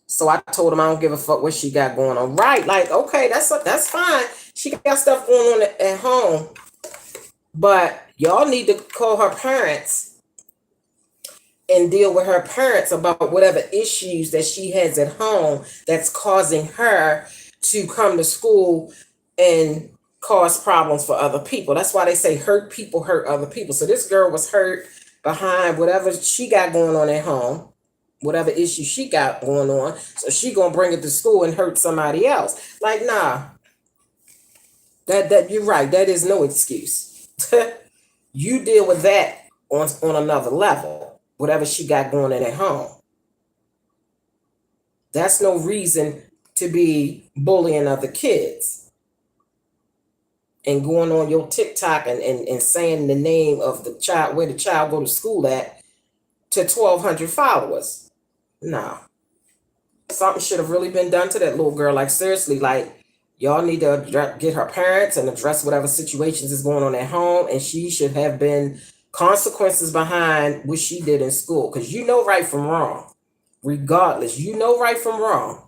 So I told him I don't give a fuck what she got going on. Right, like, okay, that's fine. She got stuff going on at home. But y'all need to call her parents and deal with her parents about whatever issues that she has at home that's causing her to come to school and cause problems for other people. That's why they say hurt people hurt other people. So this girl was hurt behind whatever she got going on at home, whatever issue she got going on. So she gonna bring it to school and hurt somebody else. Like, nah, that you're right. That is no excuse. You deal with that on another level. Whatever she got going on at home. That's no reason to be bullying other kids and going on your TikTok and saying the name of the child, where the child go to school at, to 1,200 followers. No. Something should have really been done to that little girl. Like, seriously, like, y'all need to get her parents and address whatever situations is going on at home, and she should have been consequences behind what she did in school, because you know right from wrong. Regardless, you know right from wrong.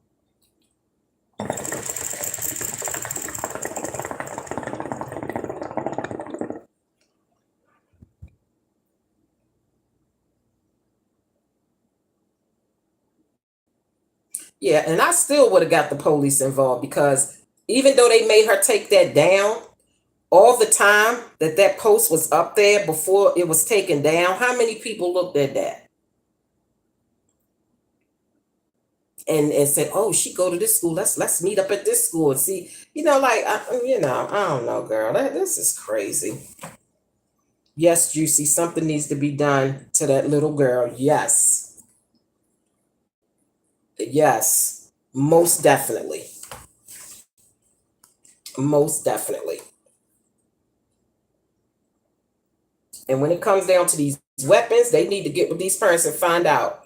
Yeah, and I still would have got the police involved, because even though they made her take that down, all the time that post was up there before it was taken down, how many people looked at that and said, "Oh, she go to this school. Let's meet up at this school and see." Like, I don't know, girl. This is crazy. Yes, Juicy, something needs to be done to that little girl. Yes. Yes. Most definitely. Most definitely. And when it comes down to these weapons, they need to get with these parents and find out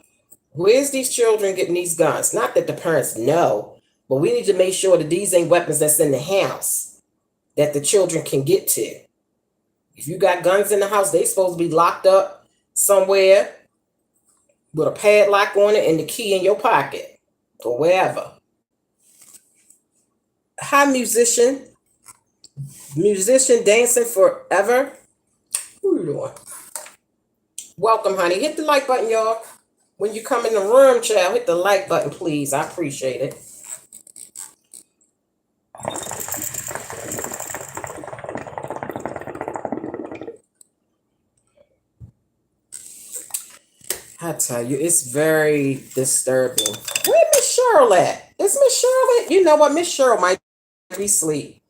where's these children getting these guns. Not that the parents know, but we need to make sure that these ain't weapons that's in the house that the children can get to. If you got guns in the house, they supposed to be locked up somewhere with a padlock on it and the key in your pocket or wherever. Hi, musician. Musician dancing forever. Who you doing? Welcome, honey. Hit the like button, y'all. When you come in the room, child, hit the like button, please. I appreciate it. I tell you, it's very disturbing. Where Miss Cheryl at? Is Miss Cheryl at? You know what? Miss Cheryl might be asleep.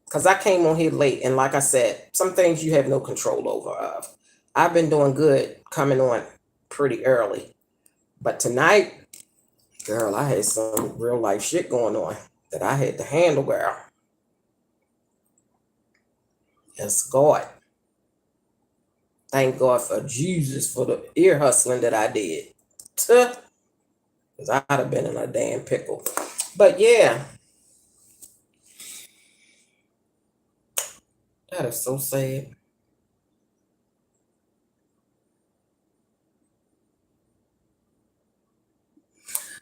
Because I came on here late. And like I said, some things you have no control over of. I've been doing good coming on pretty early. But tonight, girl, I had some real life shit going on that I had to handle, girl. Yes, God. Thank God for Jesus for the ear hustling that I did. Because I'd have been in a damn pickle. But yeah. That is so sad.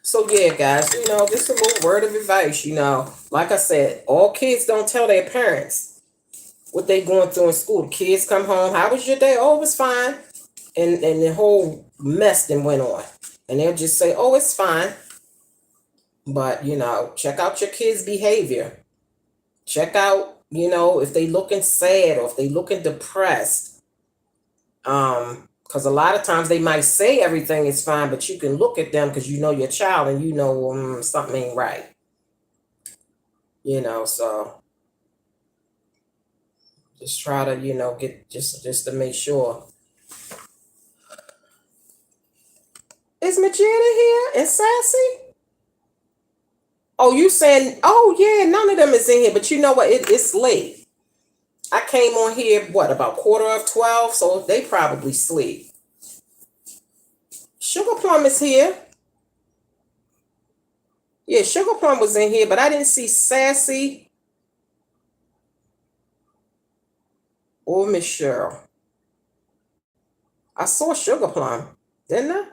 So yeah, guys, this is a little word of advice, Like I said, all kids don't tell their parents what they going through in school. The kids come home, how was your day? Oh, it was fine. And the whole mess then went on. And they'll just say, oh, it's fine. But, check out your kids' behavior. Check out, if they looking sad or if they looking depressed. Because a lot of times they might say everything is fine, but you can look at them because you know your child and you know something ain't right. So just try to, get just to make sure. Is Magenta here and Sassy? Oh, you saying, oh yeah, none of them is in here, but you know what? It's late. I came on here, about 11:45, so they probably sleep. Sugar Plum is here. Yeah, Sugar Plum was in here, but I didn't see Sassy or Miss Cheryl. I saw Sugar Plum, didn't I?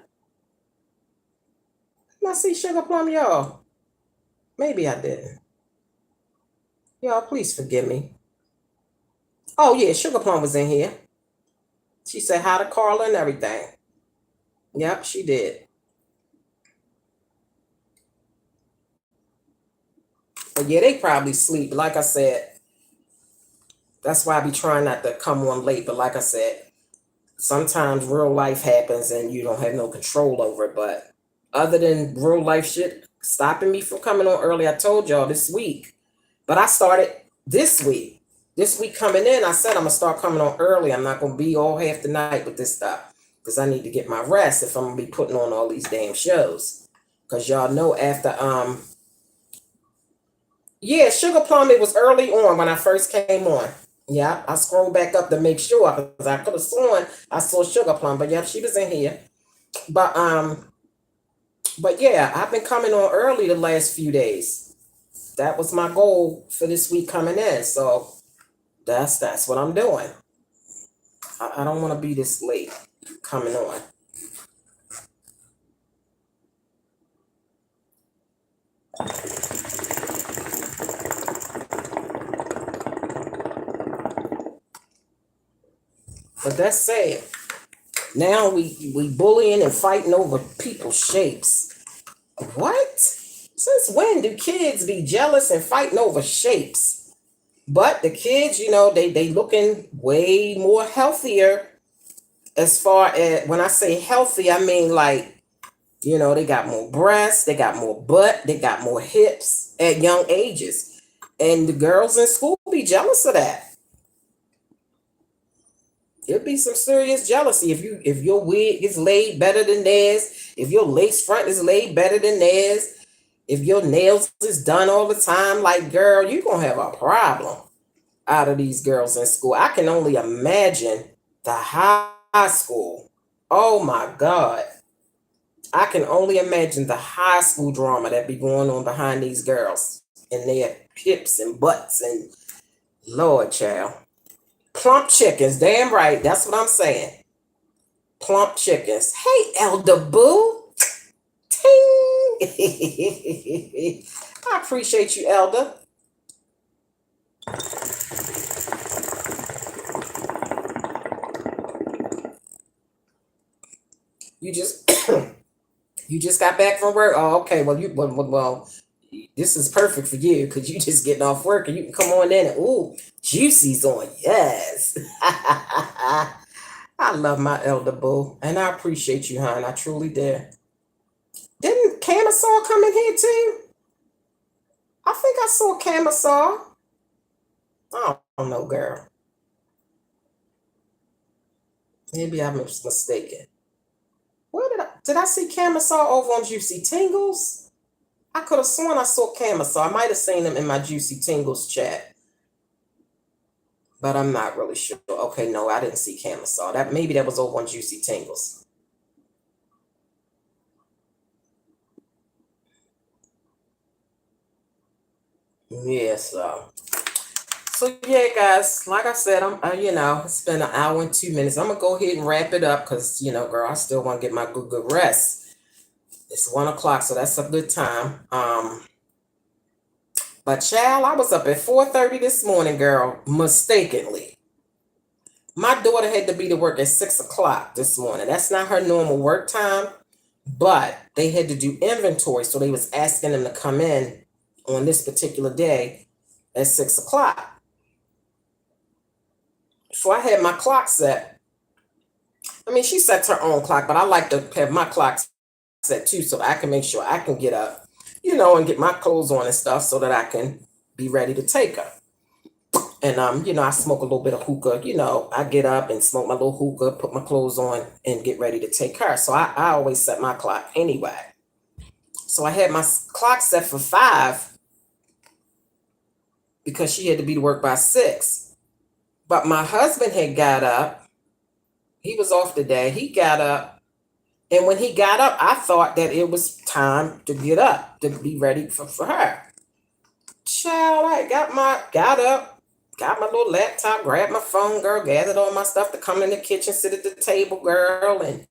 Didn't I see Sugar Plum, y'all? Maybe I didn't. Y'all, please forgive me. Oh, yeah, Sugar Plum was in here. She said hi to Carla and everything. Yep, she did. But yeah, they probably sleep. Like I said, that's why I be trying not to come on late. But like I said, sometimes real life happens and you don't have no control over it. But other than real life shit stopping me from coming on early, I told y'all this week. But I started this week. This week coming in, I said I'm going to start coming on early. I'm not going to be all half the night with this stuff. Because I need to get my rest if I'm going to be putting on all these damn shows. Because y'all know after, yeah, Sugar Plum, it was early on when I first came on. Yeah, I scrolled back up to make sure because I could have sworn I saw Sugar Plum, but yeah, she was in here. But yeah, I've been coming on early the last few days. That was my goal for this week coming in. So that's what I'm doing. I don't want to be this late coming on. But that's sad. Now we bullying and fighting over people's shapes. What? Since when do kids be jealous and fighting over shapes? But the kids, they looking way more healthier. As far as when I say healthy, I mean like, they got more breasts, they got more butt, they got more hips at young ages. And the girls in school be jealous of that. it'll be some serious jealousy if your wig is laid better than theirs, if your lace front is laid better than theirs, if your nails is done all the time. Like, girl, you're gonna have a problem out of these girls in school. I can only imagine the high school. Oh my God. I can only imagine the high school drama that be going on behind these girls and their hips and butts and Lord, child. Plump chickens, damn right. That's what I'm saying. Plump chickens. Hey, Elder Boo. Ting. I appreciate you, Elder. You just you just got back from work. Oh, okay. Well, this is perfect for you because you just getting off work and you can come on in and ooh, Juicy's on. Yes. I love my Elder Boo, and I appreciate you, hon. I truly did. Didn't Camisol come in here too? I think I saw Camisol. I don't know, girl. Maybe I'm mistaken. Where did I see Camisol over on Juicy Tingles? I could have sworn I saw Camisol. I might have seen him in my Juicy Tingles chat, but I'm not really sure. Okay, no, I didn't see Camisol. Maybe that was over on Juicy Tingles. Yeah, so yeah, guys, like I said, I'm it's been an hour and 2 minutes. I'm gonna go ahead and wrap it up because girl, I still want to get my good rest. It's 1 o'clock, so that's a good time. But child, I was up at 4:30 this morning, girl, mistakenly. My daughter had to be to work at 6 o'clock this morning. That's not her normal work time, but they had to do inventory, so they was asking them to come in on this particular day at 6 o'clock. So I had my clock set. I mean, she sets her own clock, but I like to have my clock set too, so I can make sure I can get up, and get my clothes on and stuff so that I can be ready to take her. And I smoke a little bit of hookah. I get up and smoke my little hookah, put my clothes on, and get ready to take her. So I always set my clock anyway. So I had my clock set for 5 because she had to be to work by 6. But my husband had got up. He was off today. He got up. And when he got up, I thought that it was time to get up, to be ready for her. Child, I got up, got my little laptop, grabbed my phone, girl, gathered all my stuff to come in the kitchen, sit at the table, girl, and,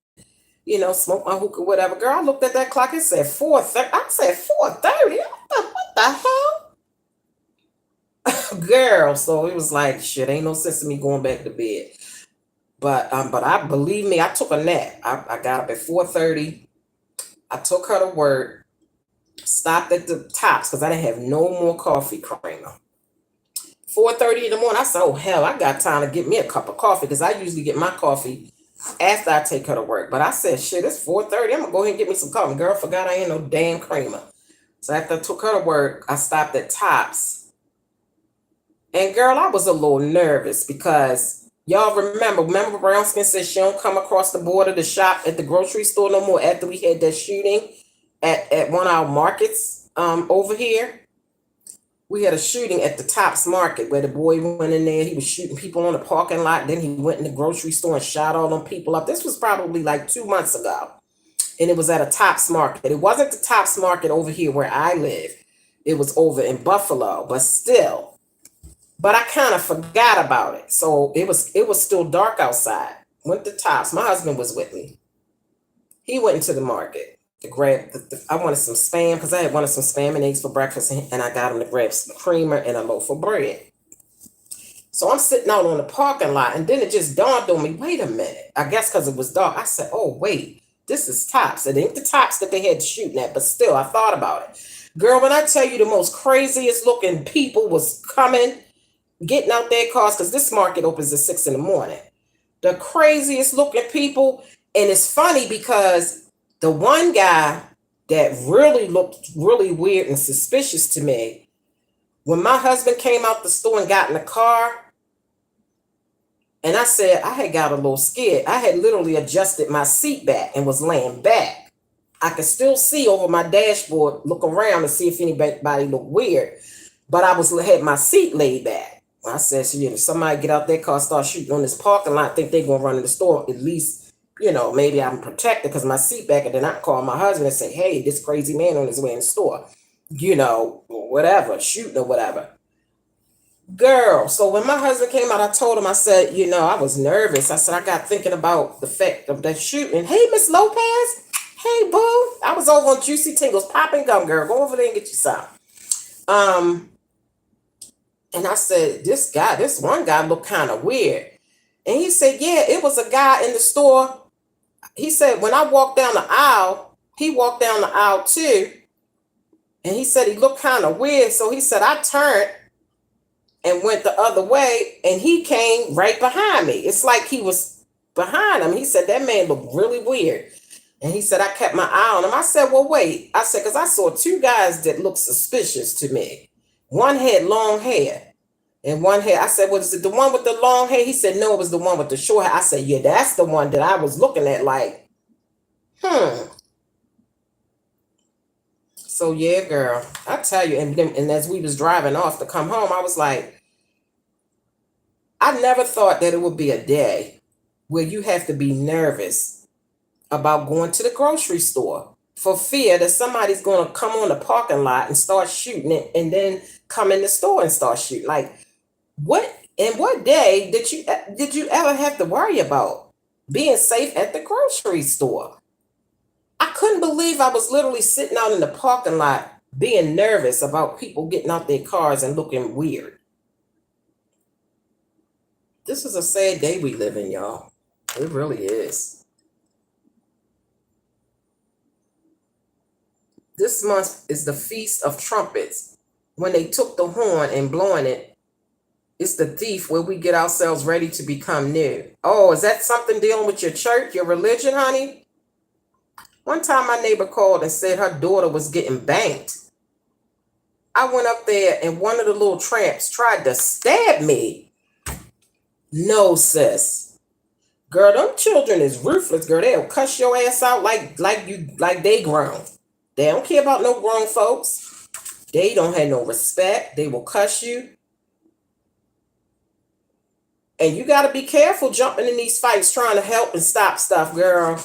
smoke my hookah, whatever. Girl, I looked at that clock. It said 4:30. I said 4:30? What the hell? Girl, so it was like, shit, ain't no sense in me going back to bed. But I believe me, I took a nap. I got up at 4:30. I took her to work, stopped at the Tops because I didn't have no more coffee creamer. 4:30 in the morning, I said, oh hell, I got time to get me a cup of coffee because I usually get my coffee after I take her to work. But I said, shit, it's 4:30. I'm gonna go ahead and get me some coffee. Girl, forgot I ain't no damn creamer. So after I took her to work, I stopped at Tops. And girl, I was a little nervous because y'all remember Brown Skin said she don't come across the border to shop at the grocery store no more after we had that shooting at one of our markets over here. We had a shooting at the Tops Market where the boy went in there. He was shooting people on the parking lot. Then he went in the grocery store and shot all them people up. This was probably like 2 months ago. And it was at a Tops Market. It wasn't the Tops Market over here where I live. It was over in Buffalo, but still. But I kind of forgot about it. So it was still dark outside. Went to Tops. My husband was with me. He went into the market to grab, I wanted some Spam because I had wanted some Spam and eggs for breakfast. And I got him to grab some creamer and a loaf of bread. So I'm sitting out on the parking lot. And then it just dawned on me, wait a minute. I guess because it was dark. I said, oh, wait, this is Tops. It ain't the Tops that they had shooting at. But still, I thought about it. Girl, when I tell you the most craziest looking people was coming, getting out their cars, because this market opens at 6 in the morning. The craziest looking people. And it's funny because the one guy that really looked really weird and suspicious to me, when my husband came out the store and got in the car, And I said, I had got a little scared. I had literally adjusted my seat back and was laying back. I could still see over my dashboard, look around to see if anybody looked weird. But I had my seat laid back. I said, so, if somebody get out their car, start shooting on this parking lot, think they're going to run in the store, at least, maybe I'm protected because my seat back. And then I call my husband and say, hey, this crazy man on his way in the store, whatever, shooting or whatever. Girl, so when my husband came out, I told him, I said, I was nervous. I said, I got thinking about the fact of that shooting. Hey, Miss Lopez. Hey, boo. I was over on Juicy Tingles, popping gum, girl. Go over there and get you some. And I said, this one guy looked kind of weird. And he said, yeah, it was a guy in the store. He said, when I walked down the aisle, he walked down the aisle too. And he said he looked kind of weird. So he said, I turned and went the other way, and he came right behind me. It's like he was behind him. He said, that man looked really weird. And he said, I kept my eye on him. I said, well, wait. I said, because I saw two guys that looked suspicious to me. One had long hair and one had, I said, was it the one with the long hair? He said, no, it was the one with the short hair. I said, yeah, that's the one that I was looking at like, So yeah, girl, I tell you, and as we was driving off to come home, I was like, I never thought that it would be a day where you have to be nervous about going to the grocery store for fear that somebody's going to come on the parking lot and start shooting it and then come in the store and start shooting. Like, what day did you ever have to worry about being safe at the grocery store? I couldn't believe I was literally sitting out in the parking lot being nervous about people getting out their cars and looking weird. This is a sad day we live in, y'all. It really is. This month is the Feast of Trumpets. When they took the horn and blowing it, it's the thief where we get ourselves ready to become new. Oh, is that something dealing with your church, your religion, honey? One time my neighbor called and said her daughter was getting banked. I went up there and one of the little tramps tried to stab me. No, sis. Girl, them children is ruthless, girl. They'll cuss your ass out like they grown. They don't care about no grown folks. They don't have no respect. They will cuss you. And you got to be careful jumping in these fights trying to help and stop stuff, girl.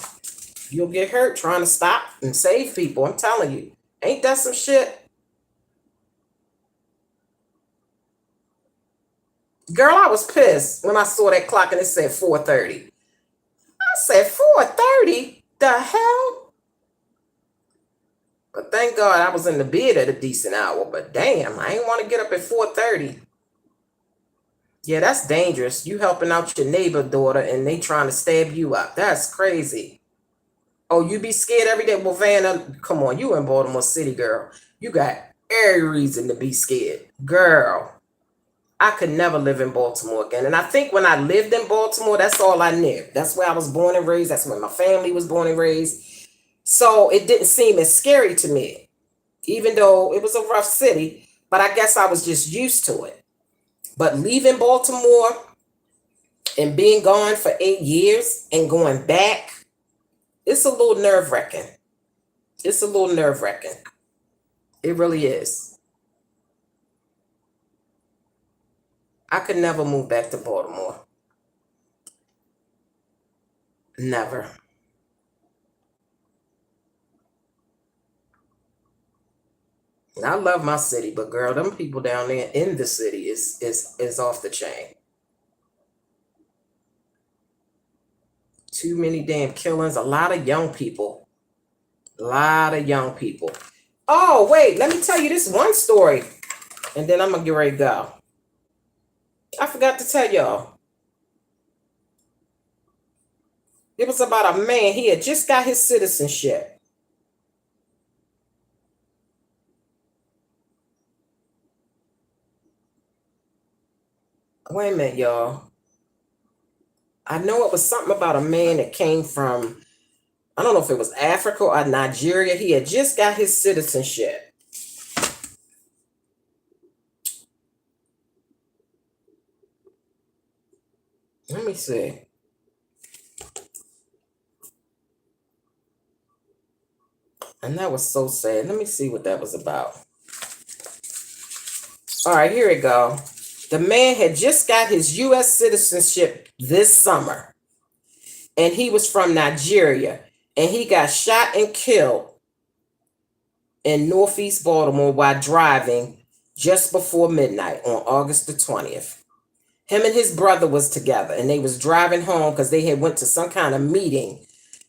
You'll get hurt trying to stop and save people. I'm telling you. Ain't that some shit? Girl, I was pissed when I saw that clock and it said 4:30. I said, 4:30? The hell? But thank God I was in the bed at a decent hour. But damn, I ain't want to get up at 4:30. Yeah, that's dangerous. You helping out your neighbor daughter and they trying to stab you up. That's crazy. Oh, you be scared every day? Well, Vanna, come on. You in Baltimore City, girl. You got every reason to be scared. Girl, I could never live in Baltimore again. And I think when I lived in Baltimore, that's all I knew. That's where I was born and raised. That's where my family was born and raised. So it didn't seem as scary to me, even though it was a rough city. But I guess I was just used to it. But leaving Baltimore and being gone for 8 years and going back, it's a little nerve-wracking. It's a little nerve-wracking. It really is. I could never move back to Baltimore. Never. And I love my city, but girl, them people down there in the city is off the chain. Too many damn killings. A lot of young people. A lot of young people. Oh, wait, let me tell you this one story. And then I'm going to get ready to go. I forgot to tell y'all. It was about a man. He had just got his citizenship. Wait a minute, y'all. I know it was something about a man that came from, I don't know if it was Africa or Nigeria. He had just got his citizenship. Let me me see. And that was so sad. Let me see what that was about. All right, here we go. The man had just got his U.S. citizenship this summer. And he was from Nigeria. And he got shot and killed in Northeast Baltimore while driving just before midnight on August the 20th. Him and his brother was together, and they was driving home because they had went to some kind of meeting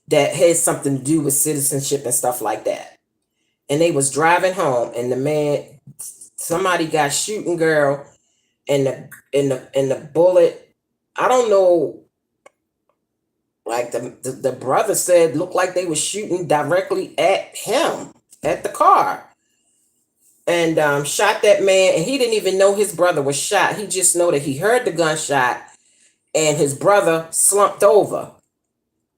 that had something to do with citizenship and stuff like that. And they was driving home, and the man, somebody got shooting, girl, and the bullet, I don't know, like the brother said, looked like they were shooting directly at him, at the car. And shot that man, and he didn't even know his brother was shot. He just know that he heard the gunshot, and his brother slumped over.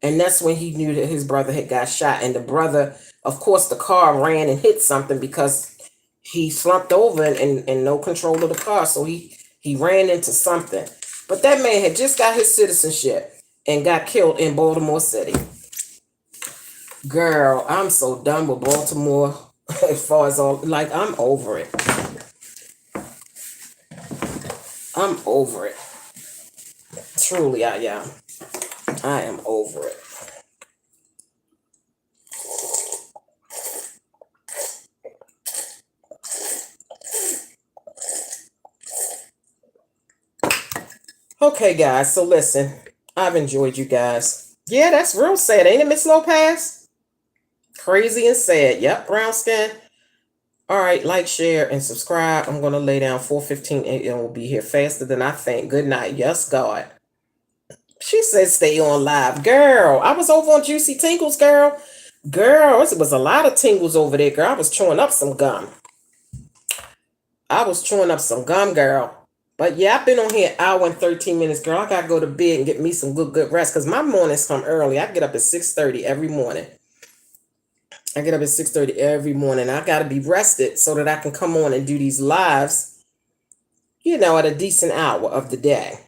And that's when he knew that his brother had got shot. And the brother, of course, the car ran and hit something because he slumped over and no control of the car. So he ran into something. But that man had just got his citizenship and got killed in Baltimore City. Girl, I'm so done with Baltimore. As far as all, like, I'm over it. I'm over it. Truly, I am. I am over it. Okay, guys, so listen. I've enjoyed you guys. Yeah, that's real sad, ain't it, Miss Lopez? Crazy and sad. Yep, brown skin. All right, like, share, and subscribe. I'm going to lay down 4:15 a.m. We'll be here faster than I think. Good night. Yes, God. She said stay on live. Girl, I was over on Juicy Tingles, girl. Girl, it was a lot of tingles over there, girl. I was chewing up some gum. Girl. But yeah, I've been on here an hour and 13 minutes, girl. I got to go to bed and get me some good rest because my mornings come early. I get up at 6:30 every morning. I get up at 6:30 every morning. I got to be rested so that I can come on and do these lives, you know, at a decent hour of the day.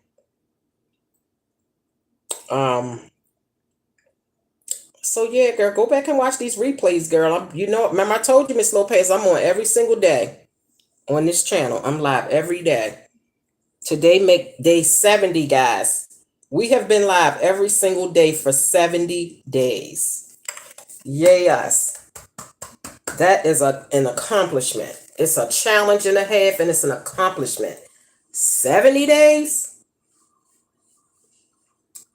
So yeah, girl, go back and watch these replays, girl. Remember I told you, Miss Lopez, I'm on every single day on this channel. I'm live every day. Today make day 70, guys. We have been live every single day for 70 days. Yay us. That is an accomplishment. It's a challenge and a half, and it's an accomplishment. 70 days?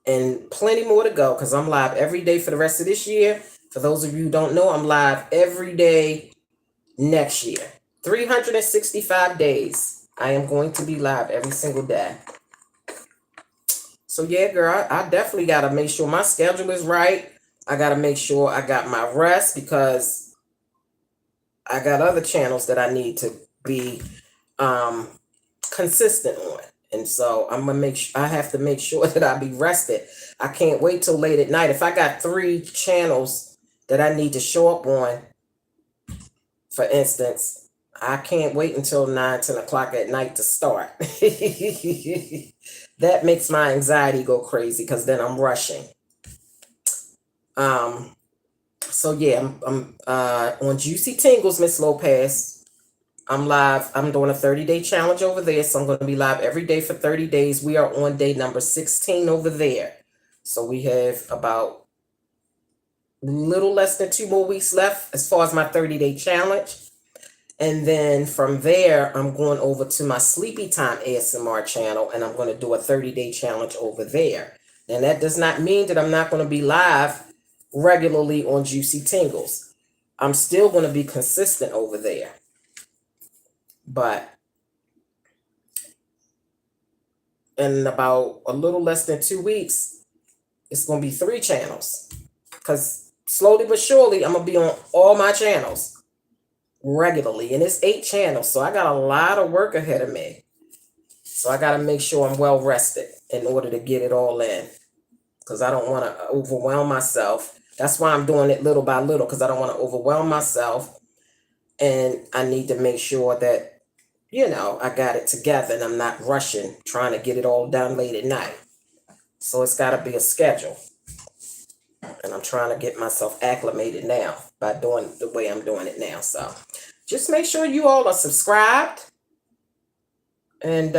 And plenty more to go because I'm live every day for the rest of this year. For those of you who don't know, I'm live every day next year. 365 days. I am going to be live every single day. So yeah, girl, I definitely got to make sure my schedule is right. I got to make sure I got my rest because I got other channels that I need to be consistent on. And so I'm going to I have to make sure that I be rested. I can't wait till late at night. If I got 3 channels that I need to show up on, for instance, I can't wait until 9, 10 o'clock at night to start. That makes my anxiety go crazy because then I'm rushing. So yeah, I'm on Juicy Tingles, Miss Lopez. I'm live. I'm doing a 30-day challenge over there. So I'm going to be live every day for 30 days. We are on day number 16 over there. So we have about a little less than 2 more weeks left as far as my 30-day challenge. And then from there, I'm going over to my Sleepy Time ASMR channel, and I'm going to do a 30-day challenge over there. And that does not mean that I'm not going to be live regularly on Juicy Tingles. I'm still going to be consistent over there. But in about a little less than 2 weeks, it's going to be 3 channels. Because slowly but surely, I'm going to be on all my channels regularly. And it's 8 channels. So I got a lot of work ahead of me. So I got to make sure I'm well rested in order to get it all in. Because I don't want to overwhelm myself. That's why I'm doing it little by little. Because I don't want to overwhelm myself. And I need to make sure that, you know, I got it together and I'm not rushing, trying to get it all done late at night. So it's got to be a schedule. And I'm trying to get myself acclimated now by doing the way I'm doing it now. So just make sure you all are subscribed. And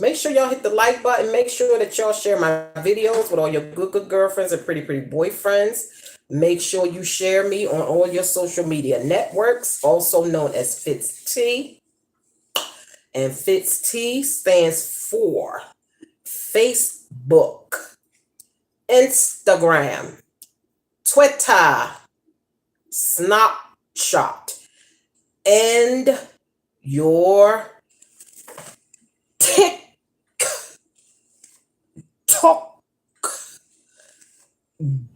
make sure y'all hit the like button. Make sure that y'all share my videos with all your good girlfriends and pretty boyfriends. Make sure you share me on all your social media networks, also known as Fitz T. And Fitz T stands for Facebook, Instagram, Twitter, Snapchat, and your TikTok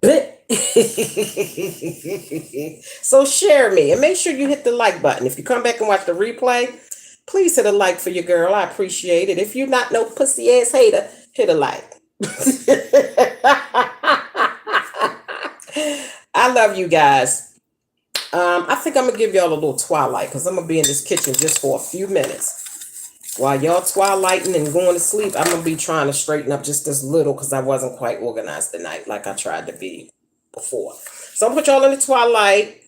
bit. So share me and make sure you hit the like button. If you come back and watch the replay, please hit a like for your girl. I appreciate it. If you're not no pussy ass hater, hit a like. I love you guys. I think I'm gonna give y'all a little twilight because I'm gonna be in this kitchen just for a few minutes. While y'all twilighting and going to sleep, I'm gonna be trying to straighten up just this little because I wasn't quite organized tonight like I tried to be before. So I'm gonna put y'all in the twilight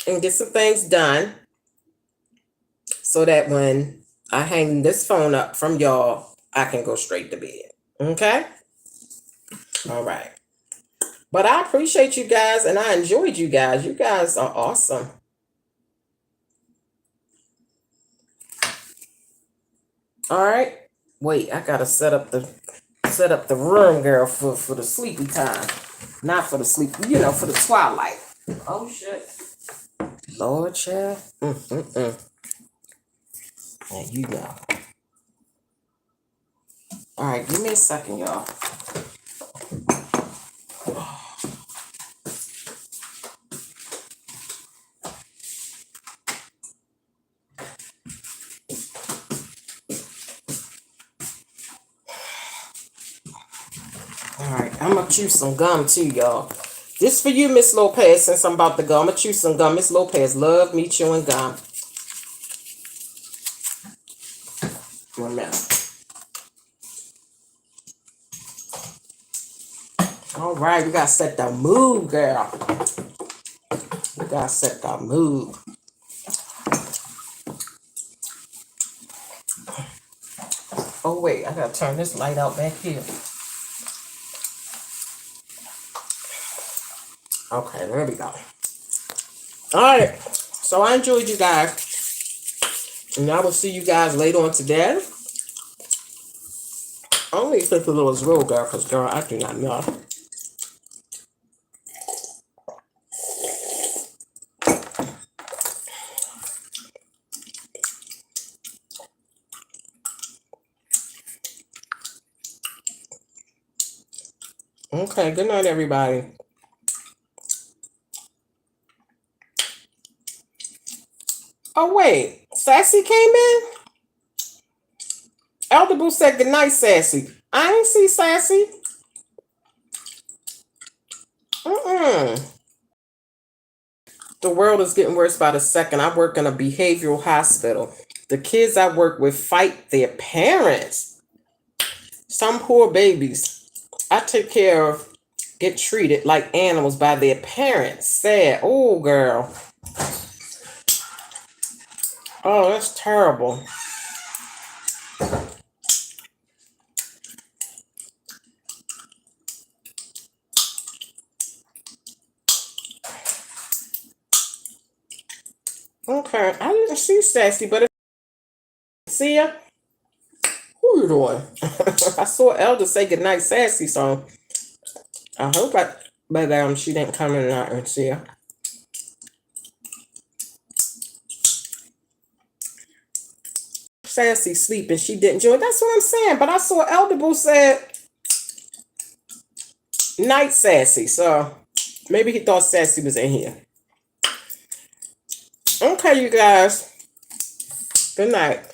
and get some things done so that when I hang this phone up from y'all, I can go straight to bed. Okay? All right. But I appreciate you guys and I enjoyed you guys. You guys are awesome. All right. Wait, I gotta set up the room, girl, for the sleepy time. Not for the sleep, for the twilight. Oh shit. Lord child. Now you know. All right, give me a second, y'all. All right, I'm gonna chew some gum too, y'all. This for you, Miss Lopez, since I'm about to go. I'm gonna chew some gum. Miss Lopez love me chewing gum. 1 minute. All right, we gotta set the mood, girl. We gotta set the mood. Oh wait, I gotta turn this light out back here. Okay, there we go. All right, so I enjoyed you guys, and I will see you guys later on today. Only if it's a little real, girl, because girl, I do not know. Okay, good night, everybody. Oh, wait. Sassy came in? Elder Boo said good night, Sassy. I ain't see Sassy. The world is getting worse by the second. I work in a behavioral hospital. The kids I work with fight their parents. Some poor babies I take care of get treated like animals by their parents. Sad. Oh, girl. Oh, that's terrible. Okay, I didn't see Sassy, but see ya. Who you doing? I saw Elder say goodnight, Sassy, so I hope but she didn't come in and see her. Sassy sleeping, she didn't join. That's what I'm saying. But I saw Elder Boo said night, Sassy, so maybe he thought Sassy was in here. Okay, you guys. Good night.